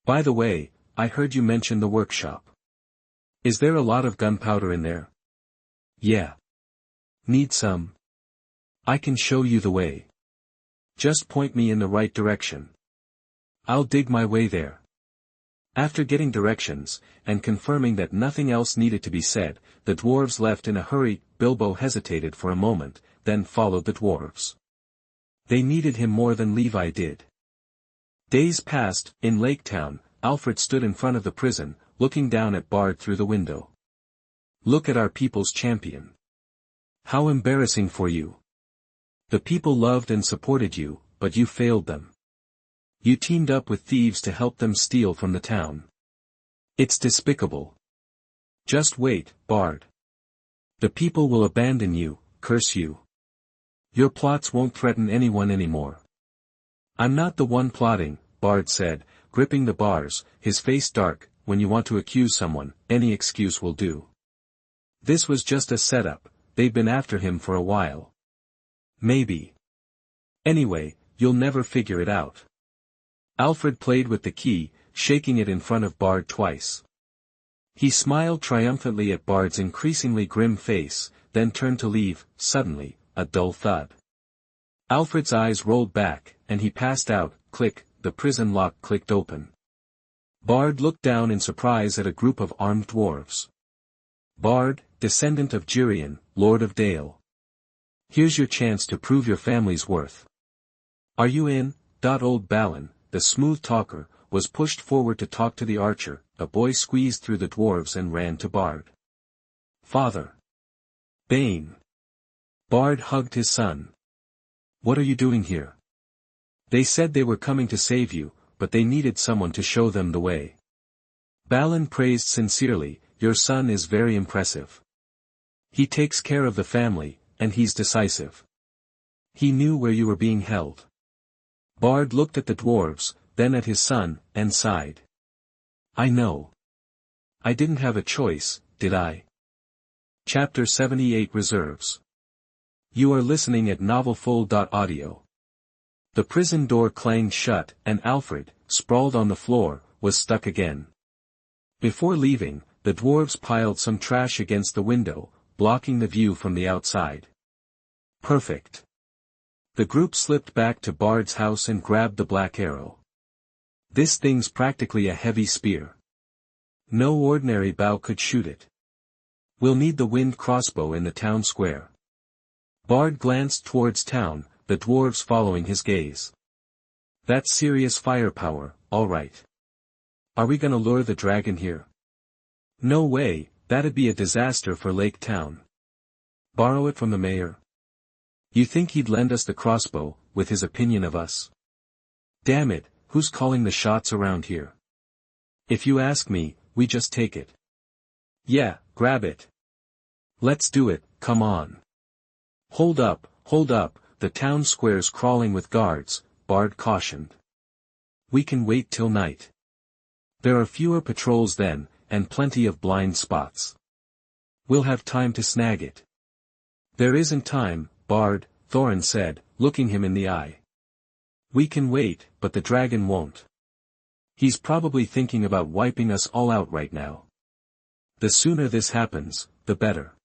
By the way, I heard you mention the workshop. Is there a lot of gunpowder in there? Yeah. Need some? I can show you the way. Just point me in the right direction. I'll dig my way there. After getting directions, and confirming that nothing else needed to be said, the dwarves left in a hurry. Bilbo hesitated for a moment, then followed the dwarves. They needed him more than Levi did. Days passed. In Lake Town, Alfred stood in front of the prison, looking down at Bard through the window. Look at our people's champion. How embarrassing for you. The people loved and supported you, but you failed them. You teamed up with thieves to help them steal from the town. It's despicable. Just wait, Bard. The people will abandon you, curse you. Your plots won't threaten anyone anymore. I'm not the one plotting, Bard said, gripping the bars, his face dark. When you want to accuse someone, any excuse will do. This was just a setup. They've been after him for a while. Maybe. Anyway, you'll never figure it out. Alfred played with the key, shaking it in front of Bard twice. He smiled triumphantly at Bard's increasingly grim face, then turned to leave. Suddenly, a dull thud. Alfred's eyes rolled back, and he passed out. Click, the prison lock clicked open. Bard looked down in surprise at a group of armed dwarves. Bard, descendant of Girion, Lord of Dale. Here's your chance to prove your family's worth. Are you in? Old Balin, the smooth talker, was pushed forward to talk to the archer. A boy squeezed through the dwarves and ran to Bard. Father. Bane. Bard hugged his son. What are you doing here? They said they were coming to save you, but they needed someone to show them the way. Balin praised sincerely, your son is very impressive. He takes care of the family, and he's decisive. He knew where you were being held. Bard looked at the dwarves, then at his son, and sighed. I know. I didn't have a choice, did I? Chapter 78 Reserves. You are listening at NovelFull.audio. The prison door clanged shut, and Alfred, sprawled on the floor, was stuck again. Before leaving, the dwarves piled some trash against the window, blocking the view from the outside. Perfect. The group slipped back to Bard's house and grabbed the Black Arrow. This thing's practically a heavy spear. No ordinary bow could shoot it. We'll need the wind crossbow in the town square. Bard glanced towards town, the dwarves following his gaze. That's serious firepower, all right. Are we gonna lure the dragon here? No way, that'd be a disaster for Lake Town. Borrow it from the mayor? You think he'd lend us the crossbow, with his opinion of us? Damn it, who's calling the shots around here? If you ask me, we just take it. Yeah, grab it. Let's do it, come on. Hold up, the town square's crawling with guards, Bard cautioned. We can wait till night. There are fewer patrols then, and plenty of blind spots. We'll have time to snag it. There isn't time, Bard, Thorin said, looking him in the eye. We can wait, but the dragon won't. He's probably thinking about wiping us all out right now. The sooner this happens, the better.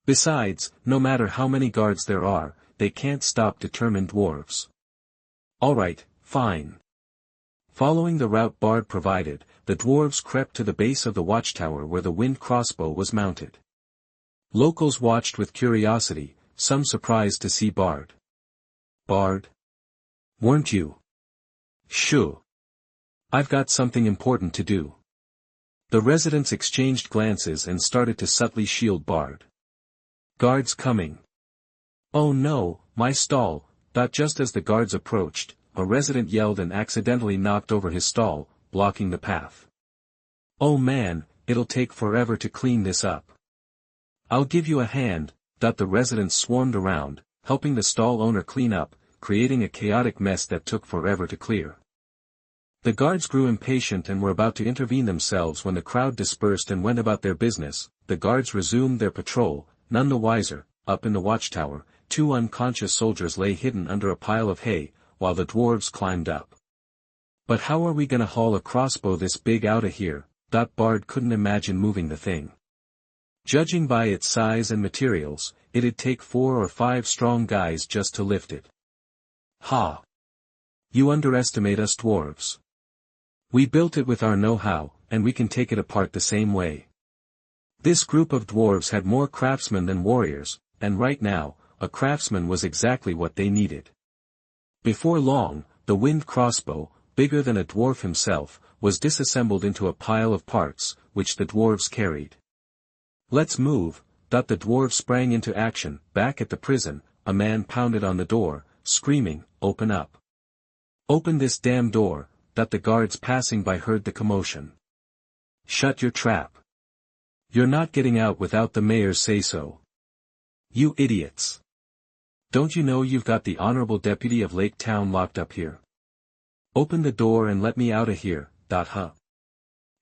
Besides, no matter how many guards there are, they can't stop determined dwarves. Alright, fine. Following the route Bard provided, the dwarves crept to the base of the watchtower where the wind crossbow was mounted. Locals watched with curiosity, some surprised to see Bard. Bard? Weren't you? Shoo. I've got something important to do. The residents exchanged glances and started to subtly shield Bard. Guards coming. Oh no, my stall. Just as the guards approached, a resident yelled and accidentally knocked over his stall, blocking the path. Oh man, it'll take forever to clean this up. I'll give you a hand. The residents swarmed around, helping the stall owner clean up, creating a chaotic mess that took forever to clear. The guards grew impatient and were about to intervene themselves when the crowd dispersed and went about their business. The guards resumed their patrol, none the wiser. Up in the watchtower, 2 unconscious soldiers lay hidden under a pile of hay, while the dwarves climbed up. But how are we gonna haul a crossbow this big outta here? Bard couldn't imagine moving the thing. Judging by its size and materials, it'd take 4 or 5 strong guys just to lift it. Ha! You underestimate us dwarves. We built it with our know-how, and we can take it apart the same way. This group of dwarves had more craftsmen than warriors, and right now, a craftsman was exactly what they needed. Before long, the winged crossbow, bigger than a dwarf himself, was disassembled into a pile of parts, which the dwarves carried. Let's move. The dwarves sprang into action. Back at the prison, a man pounded on the door, screaming, "Open up! Open this damn door!" The guards passing by heard the commotion. "Shut your trap! You're not getting out without the mayor's say-so. You idiots! Don't you know you've got the honorable deputy of Lake Town locked up here? Open the door and let me outta here, huh?"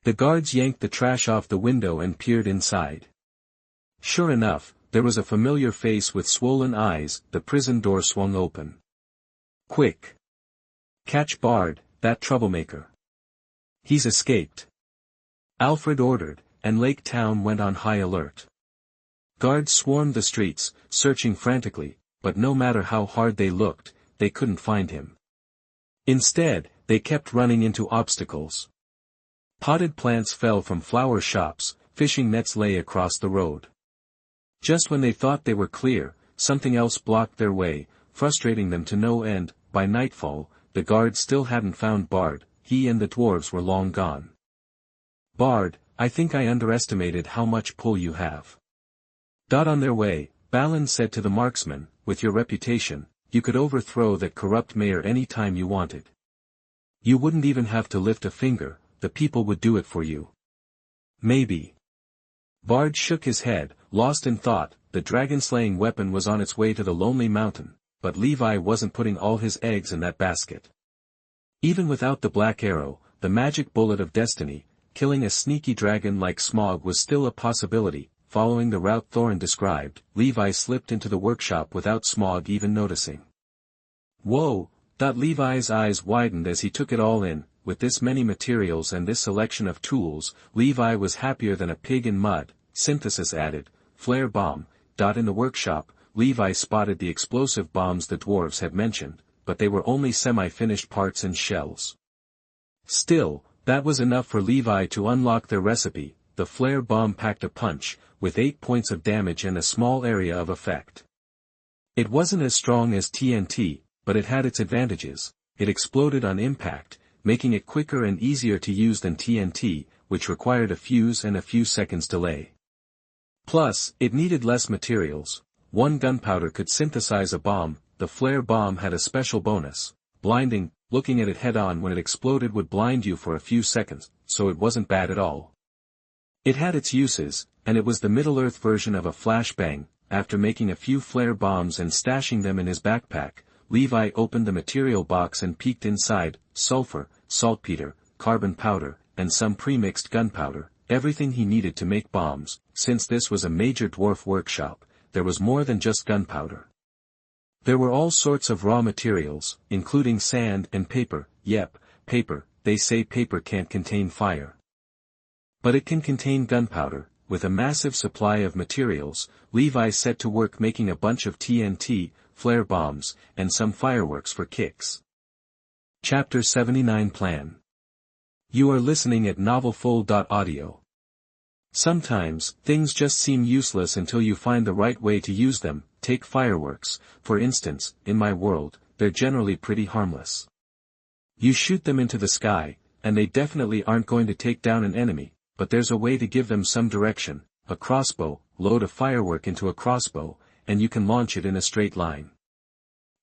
The guards yanked the trash off the window and peered inside. Sure enough, there was a familiar face with swollen eyes. The prison door swung open. "Quick! Catch Bard, that troublemaker. He's escaped," Alfred ordered, and Lake Town went on high alert. Guards swarmed the streets, searching frantically, but no matter how hard they looked, they couldn't find him. Instead, they kept running into obstacles. Potted plants fell from flower shops, fishing nets lay across the road. Just when they thought they were clear, something else blocked their way, frustrating them to no end. By nightfall, the guards still hadn't found Bard. He and the dwarves were long gone. "Bard, I think I underestimated how much pull you have." On their way, Balin said to the marksman, "With your reputation, you could overthrow that corrupt mayor any time you wanted. You wouldn't even have to lift a finger, the people would do it for you." "Maybe." Bard shook his head, lost in thought. The dragon-slaying weapon was on its way to the Lonely Mountain, but Levi wasn't putting all his eggs in that basket. Even without the black arrow, the magic bullet of destiny, killing a sneaky dragon like Smaug was still a possibility. Following the route Thorin described, Levi slipped into the workshop without Smaug even noticing. Whoa! Levi's eyes widened as he took it all in. With this many materials and this selection of tools, Levi was happier than a pig in mud. Synthesis added, flare bomb. In the workshop, Levi spotted the explosive bombs the dwarves had mentioned, but they were only semi-finished parts and shells. Still, that was enough for Levi to unlock their recipe. The flare bomb packed a punch, with 8 points of damage and a small area of effect. It wasn't as strong as TNT, but it had its advantages. It exploded on impact, making it quicker and easier to use than TNT, which required a fuse and a few seconds delay. Plus, it needed less materials. 1 gunpowder could synthesize a bomb. The flare bomb had a special bonus, blinding. Looking at it head-on when it exploded would blind you for a few seconds, so it wasn't bad at all. It had its uses, and it was the Middle-earth version of a flashbang. After making a few flare bombs and stashing them in his backpack, Levi opened the material box and peeked inside. Sulfur, saltpeter, carbon powder, and some pre-mixed gunpowder, everything he needed to make bombs. Since this was a major dwarf workshop, there was more than just gunpowder. There were all sorts of raw materials, including sand and paper. Yep, paper. They say paper can't contain fire. But it can contain gunpowder. With a massive supply of materials, Levi set to work making a bunch of TNT, flare bombs, and some fireworks for kicks. Chapter 79 Plan. You are listening at novelfull.audio. Sometimes, things just seem useless until you find the right way to use them. Take fireworks, for instance. In my world, they're generally pretty harmless. You shoot them into the sky, and they definitely aren't going to take down an enemy, but there's a way to give them some direction. A crossbow, load a firework into a crossbow, and you can launch it in a straight line.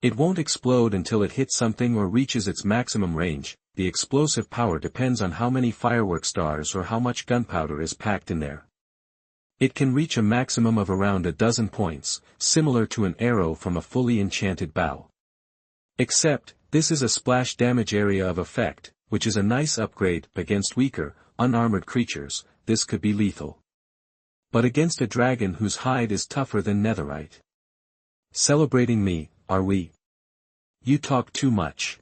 It won't explode until it hits something or reaches its maximum range, the explosive power depends on how many firework stars or how much gunpowder is packed in there. It can reach a maximum of around a dozen points, similar to an arrow from a fully enchanted bow. Except, this is a splash damage area of effect, which is a nice upgrade. Against weaker, unarmored creatures, this could be lethal. But against a dragon whose hide is tougher than netherite. Celebrating me, are we? You talk too much.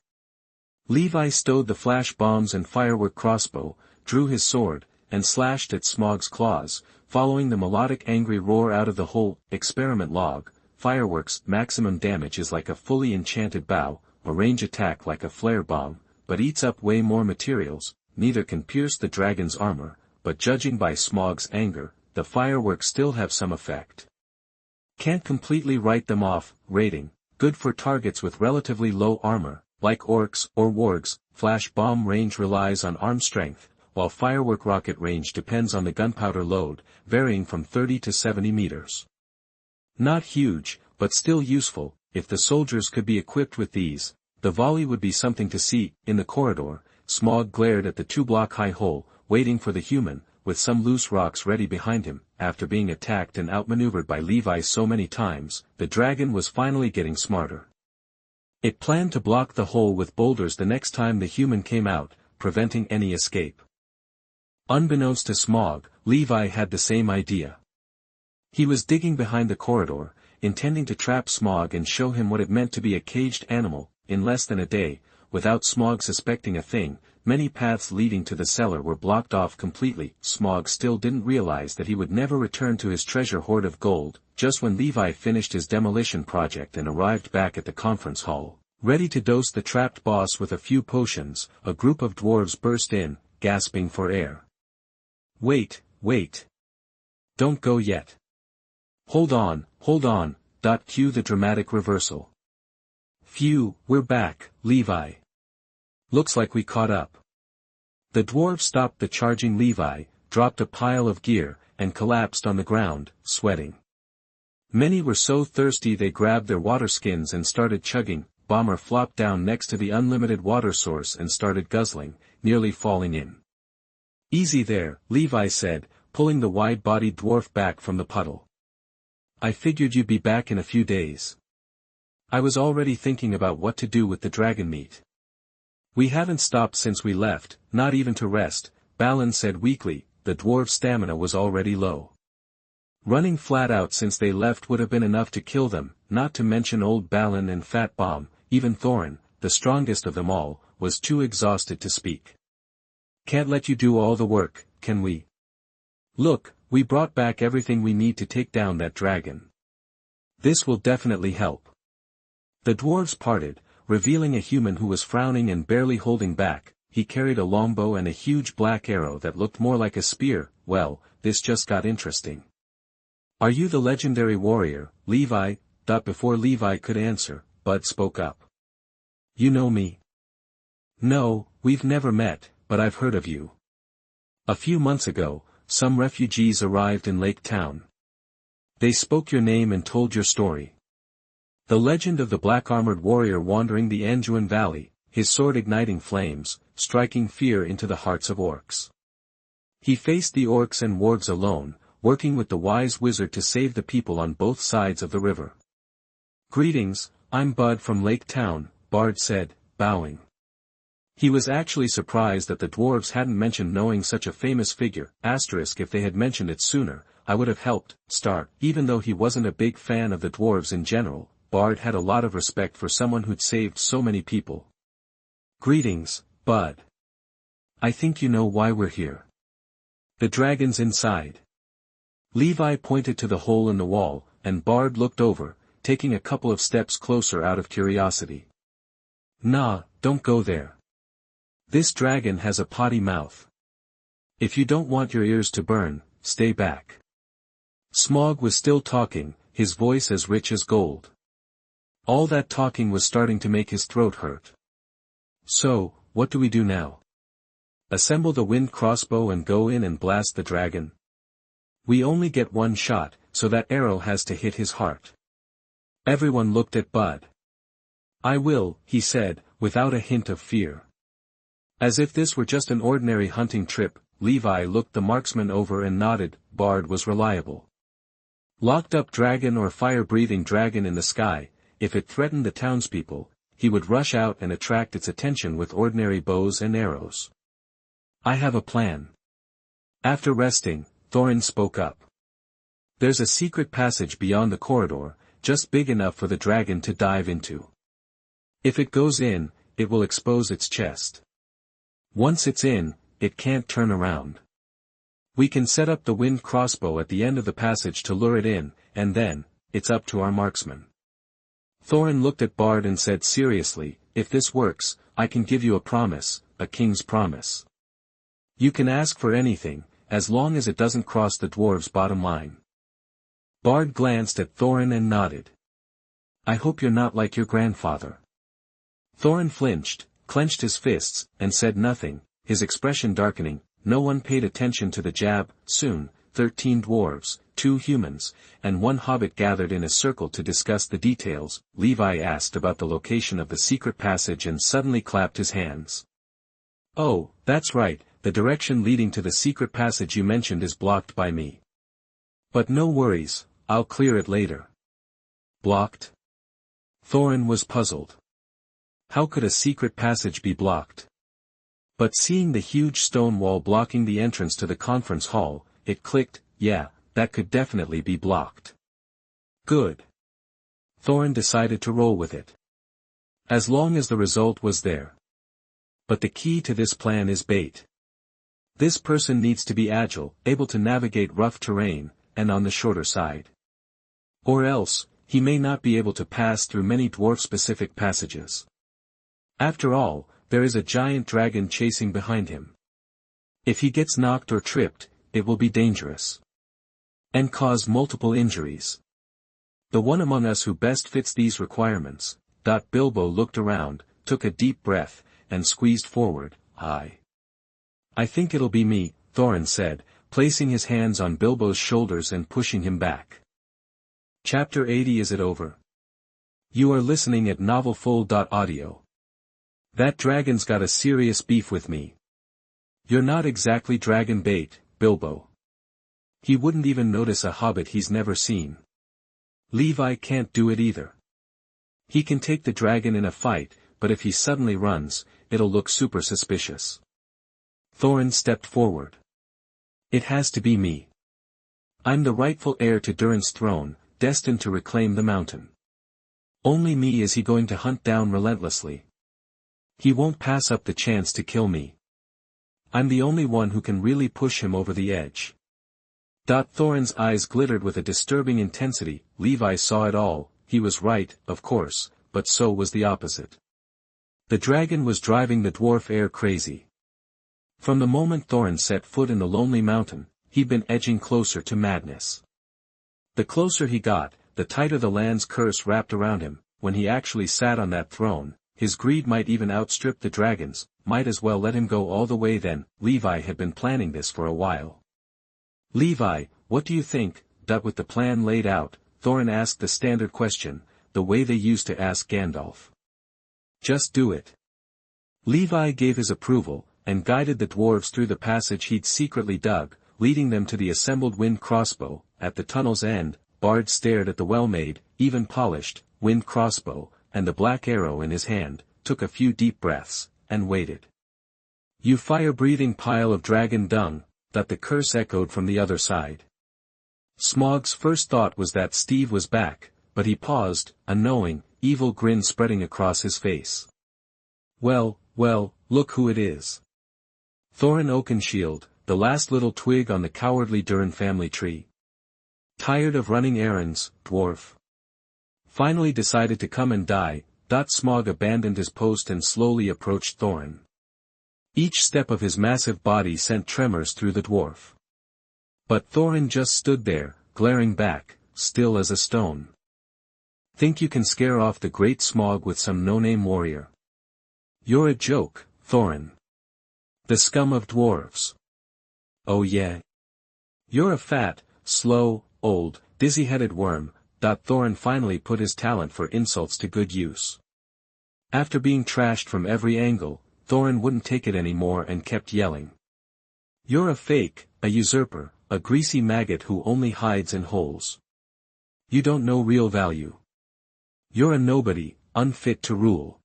Levi stowed the flash bombs and firework crossbow, drew his sword, and slashed at Smog's claws, following the melodic angry roar out of the hole. Experiment log: fireworks maximum damage is like a fully enchanted bow, a range attack like a flare bomb, but eats up way more materials. Neither can pierce the dragon's armor, but judging by Smog's anger, the fireworks still have some effect. Can't completely write them off. Rating: good for targets with relatively low armor, like orcs or wargs. Flash bomb range relies on arm strength, while firework rocket range depends on the gunpowder load, varying from 30 to 70 meters. Not huge, but still useful. If the soldiers could be equipped with these, the volley would be something to see. In the corridor, Smog glared at the 2-block-high hole, waiting for the human, with some loose rocks ready behind him. After being attacked and outmaneuvered by Levi so many times, the dragon was finally getting smarter. It planned to block the hole with boulders the next time the human came out, preventing any escape. Unbeknownst to Smog, Levi had the same idea. He was digging behind the corridor, intending to trap Smog and show him what it meant to be a caged animal. In less than a day, without Smog suspecting a thing, many paths leading to the cellar were blocked off completely. Smog still didn't realize that he would never return to his treasure hoard of gold. Just when Levi finished his demolition project and arrived back at the conference hall, ready to dose the trapped boss with a few potions, a group of dwarves burst in, gasping for air. Wait. Don't go yet. Hold on. Cue the dramatic reversal. Phew, we're back, Levi. Looks like we caught up. The dwarf stopped the charging Levi, dropped a pile of gear, and collapsed on the ground, sweating. Many were so thirsty they grabbed their water skins and started chugging. Bomber flopped down next to the unlimited water source and started guzzling, nearly falling in. Easy there, Levi said, pulling the wide-bodied dwarf back from the puddle. I figured you'd be back in a few days. I was already thinking about what to do with the dragon meat. We haven't stopped since we left, not even to rest, Balin said weakly. The dwarf's stamina was already low. Running flat out since they left would have been enough to kill them, not to mention old Balin and Fat Bomb. Even Thorin, the strongest of them all, was too exhausted to speak. Can't let you do all the work, can we? Look, we brought back everything we need to take down that dragon. This will definitely help. The dwarves parted, revealing a human who was frowning and barely holding back. He carried a longbow and a huge black arrow that looked more like a spear. Well, this just got interesting. Are you the legendary warrior, Levi? Before Levi could answer, Bud spoke up. You know me? No, we've never met, but I've heard of you. A few months ago, some refugees arrived in Lake Town. They spoke your name and told your story. The legend of the black-armored warrior wandering the Anduin Valley, his sword igniting flames, striking fear into the hearts of orcs. He faced the orcs and wargs alone, working with the wise wizard to save the people on both sides of the river. Greetings, I'm Bud from Lake Town, Bard said, bowing. He was actually surprised that the dwarves hadn't mentioned knowing such a famous figure. If they had mentioned it sooner, I would have helped. Even though he wasn't a big fan of the dwarves in general, Bard had a lot of respect for someone who'd saved so many people. Greetings, Bud. I think you know why we're here. The dragon's inside. Levi pointed to the hole in the wall, and Bard looked over, taking a couple of steps closer out of curiosity. Nah, don't go there. This dragon has a potty mouth. If you don't want your ears to burn, stay back. Smog was still talking, his voice as rich as gold. All that talking was starting to make his throat hurt. So, what do we do now? Assemble the wind crossbow and go in and blast the dragon? We only get one shot, so that arrow has to hit his heart. Everyone looked at Bud. I will, he said, without a hint of fear. As if this were just an ordinary hunting trip, Levi looked the marksman over and nodded. Bard was reliable. Locked-up dragon or fire-breathing dragon in the sky, if it threatened the townspeople, he would rush out and attract its attention with ordinary bows and arrows. I have a plan. After resting, Thorin spoke up. There's a secret passage beyond the corridor, just big enough for the dragon to dive into. If it goes in, it will expose its chest. Once it's in, it can't turn around. We can set up the wind crossbow at the end of the passage to lure it in, and then, it's up to our marksman. Thorin looked at Bard and said seriously, if this works, I can give you a promise, a king's promise. You can ask for anything, as long as it doesn't cross the dwarves' bottom line. Bard glanced at Thorin and nodded. I hope you're not like your grandfather. Thorin flinched, clenched his fists, and said nothing, his expression darkening. No one paid attention to the jab. Soon, 13 dwarves, 2 humans, and 1 hobbit gathered in a circle to discuss the details. Levi asked about the location of the secret passage and suddenly clapped his hands. Oh, that's right, the direction leading to the secret passage you mentioned is blocked by me. But no worries, I'll clear it later. Blocked? Thorin was puzzled. How could a secret passage be blocked? But seeing the huge stone wall blocking the entrance to the conference hall, it clicked. Yeah, that could definitely be blocked. Good. Thorin decided to roll with it. As long as the result was there. But the key to this plan is bait. This person needs to be agile, able to navigate rough terrain, and on the shorter side. Or else, he may not be able to pass through many dwarf-specific passages. After all, there is a giant dragon chasing behind him. If he gets knocked or tripped, it will be dangerous. And cause multiple injuries. The one among us who best fits these requirements. Bilbo looked around, took a deep breath, and squeezed forward. I think it'll be me, Thorin said, placing his hands on Bilbo's shoulders and pushing him back. Chapter 80. Is it over? You are listening at novelfull.audio. That dragon's got a serious beef with me. You're not exactly dragon bait, Bilbo. He wouldn't even notice a hobbit he's never seen. Levi can't do it either. He can take the dragon in a fight, but if he suddenly runs, it'll look super suspicious. Thorin stepped forward. It has to be me. I'm the rightful heir to Durin's throne, destined to reclaim the mountain. Only me is he going to hunt down relentlessly. He won't pass up the chance to kill me. I'm the only one who can really push him over the edge. Thorin's eyes glittered with a disturbing intensity. Levi saw it all. He was right, of course, but so was the opposite. The dragon was driving the dwarf heir crazy. From the moment Thorin set foot in the lonely mountain, he'd been edging closer to madness. The closer he got, the tighter the land's curse wrapped around him. When he actually sat on that throne, his greed might even outstrip the dragon's. Might as well let him go all the way then. Levi had been planning this for a while. Levi, what do you think? With the plan laid out, Thorin asked the standard question, the way they used to ask Gandalf. Just do it. Levi gave his approval, and guided the dwarves through the passage he'd secretly dug, leading them to the assembled wind crossbow. At the tunnel's end, Bard stared at the well-made, even polished, wind crossbow, and the black arrow in his hand, took a few deep breaths, and waited. You fire-breathing pile of dragon dung, that the curse echoed from the other side. Smaug's first thought was that Steve was back, but he paused, a knowing, evil grin spreading across his face. Well, look who it is. Thorin Oakenshield, the last little twig on the cowardly Durin family tree. Tired of running errands, dwarf? Finally decided to come and die. Smaug abandoned his post and slowly approached Thorin. Each step of his massive body sent tremors through the dwarf. But Thorin just stood there, glaring back, still as a stone. Think you can scare off the great Smaug with some no-name warrior? You're a joke, Thorin. The scum of dwarves. Oh yeah? You're a fat, slow, old, dizzy-headed worm. Thorin finally put his talent for insults to good use. After being trashed from every angle, Thorin wouldn't take it anymore and kept yelling. "You're a fake, a usurper, a greasy maggot who only hides in holes. You don't know real value. You're a nobody, unfit to rule.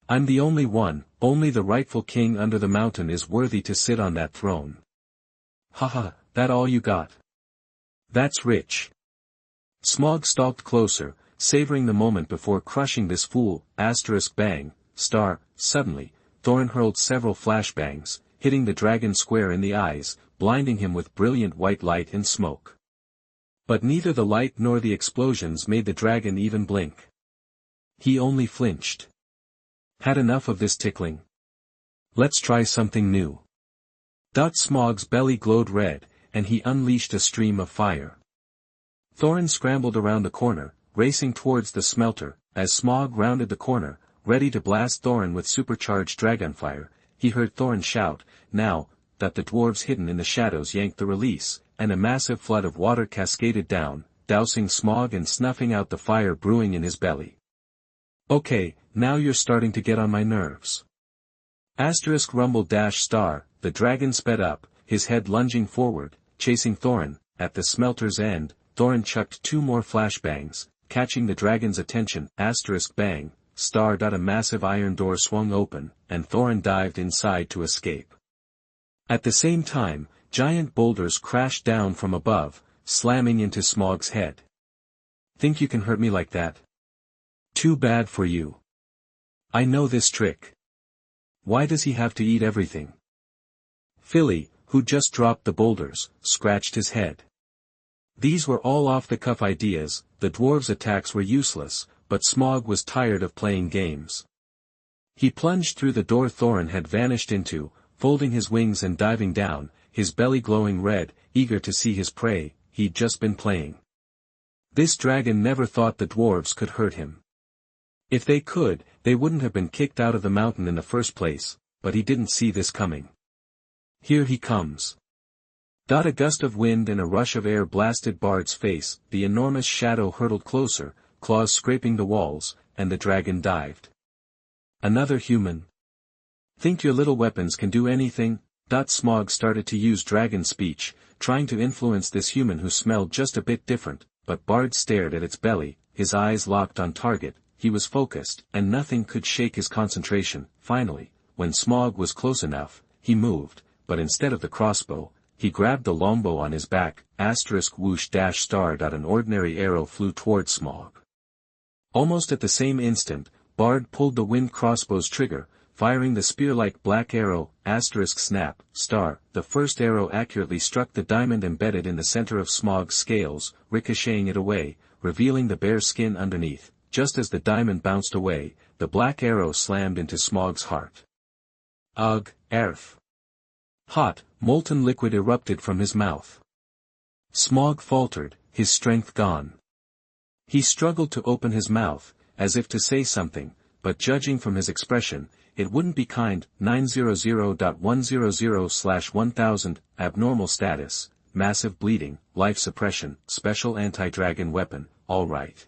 I'm the only one, only the rightful king under the mountain is worthy to sit on that throne. Haha, that all you got? That's rich." Smaug stalked closer, savoring the moment before crushing this fool, bang, suddenly, Thorin hurled several flashbangs, hitting the dragon square in the eyes, blinding him with brilliant white light and smoke. But neither the light nor the explosions made the dragon even blink. He only flinched. Had enough of this tickling? Let's try something new. Smaug's belly glowed red, and he unleashed a stream of fire. Thorin scrambled around the corner, racing towards the smelter. As Smaug rounded the corner, ready to blast Thorin with supercharged dragonfire, he heard Thorin shout, "Now!" That the dwarves hidden in the shadows yanked the release, and a massive flood of water cascaded down, dousing Smaug and snuffing out the fire brewing in his belly. "Okay, now you're starting to get on my nerves." Rumbled the dragon sped up, his head lunging forward, chasing Thorin. At the smelter's end, Thorin chucked 2 more flashbangs, catching the dragon's attention. Bang, a massive iron door swung open, and Thorin dived inside to escape. At the same time, giant boulders crashed down from above, slamming into Smaug's head. "Think you can hurt me like that? Too bad for you. I know this trick. Why does he have to eat everything?" Philly, who just dropped the boulders, scratched his head. These were all off-the-cuff ideas. The dwarves' attacks were useless, but Smaug was tired of playing games. He plunged through the door Thorin had vanished into, folding his wings and diving down, his belly glowing red, eager to see his prey. He'd just been playing. This dragon never thought the dwarves could hurt him. If they could, they wouldn't have been kicked out of the mountain in the first place, but he didn't see this coming. Here he comes. A gust of wind and a rush of air blasted Bard's face, the enormous shadow hurtled closer, claws scraping the walls, and the dragon dived. "Another human? Think your little weapons can do anything?" Smaug started to use dragon speech, trying to influence this human who smelled just a bit different, but Bard stared at its belly, his eyes locked on target. He was focused, and nothing could shake his concentration. Finally, when Smaug was close enough, he moved, but instead of the crossbow, he grabbed the longbow on his back. Whoosh an ordinary arrow flew towards Smaug. Almost at the same instant, Bard pulled the wind crossbow's trigger, firing the spear-like black arrow. Snap, the first arrow accurately struck the diamond embedded in the center of Smaug's scales, ricocheting it away, revealing the bare skin underneath. Just as the diamond bounced away, the black arrow slammed into Smaug's heart. Ugh, earth. Hot, molten liquid erupted from his mouth. Smaug faltered, his strength gone. He struggled to open his mouth, as if to say something, but judging from his expression, it wouldn't be kind. 900.100/1000, abnormal status, massive bleeding, life suppression, special anti-dragon weapon, alright.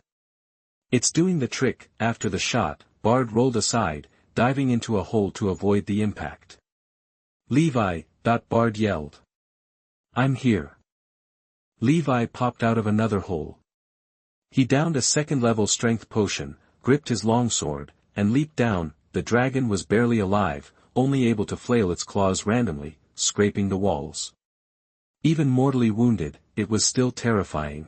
It's doing the trick. After the shot, Bard rolled aside, diving into a hole to avoid the impact. "Levi!" Bard yelled. "I'm here." Levi popped out of another hole. He downed a second-level strength potion, gripped his longsword, and leaped down. The dragon was barely alive, only able to flail its claws randomly, scraping the walls. Even mortally wounded, it was still terrifying.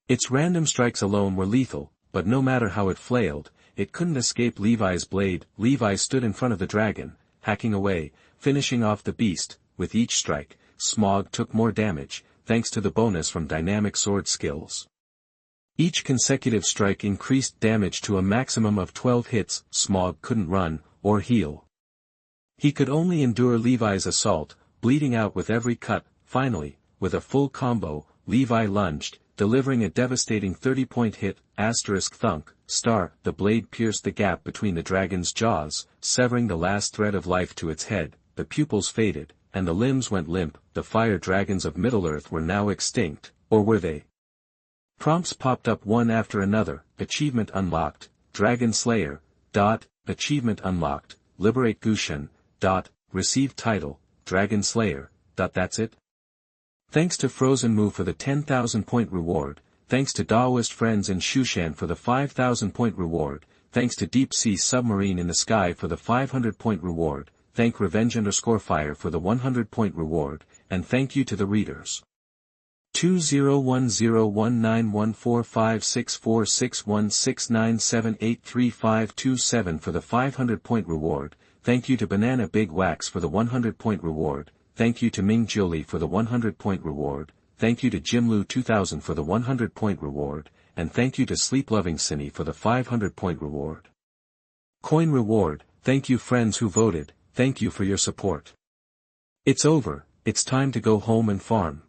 Its random strikes alone were lethal, but no matter how it flailed, it couldn't escape Levi's blade. Levi stood in front of the dragon, hacking away, finishing off the beast. With each strike, Smaug took more damage, thanks to the bonus from dynamic sword skills. Each consecutive strike increased damage to a maximum of 12 hits. Smaug couldn't run, or heal. He could only endure Levi's assault, bleeding out with every cut. Finally, with a full combo, Levi lunged, delivering a devastating 30-point hit. Thunk, the blade pierced the gap between the dragon's jaws, severing the last thread of life to its head. The pupils faded, and the limbs went limp. The fire dragons of Middle-earth were now extinct, or were they? Prompts popped up one after another. Achievement unlocked, Dragon Slayer. Achievement unlocked, Liberate Gushan, receive title, Dragon Slayer, that's it? Thanks to Frozen Moo for the 10,000 point reward, thanks to Daoist Friends and Shushan for the 5,000 point reward, thanks to Deep Sea Submarine in the Sky for the 500 point reward, thank Revenge_Fire for the 100 point reward, and thank you to the readers. 2010191456461697835527 for the 500 point reward, thank you to Banana Big Wax for the 100 point reward, thank you to Ming Jiuli for the 100 point reward, thank you to Jimlu 2000 for the 100 point reward, and thank you to Sleep Loving Cine for the 500 point reward. Coin reward, thank you friends who voted, thank you for your support. It's over, it's time to go home and farm.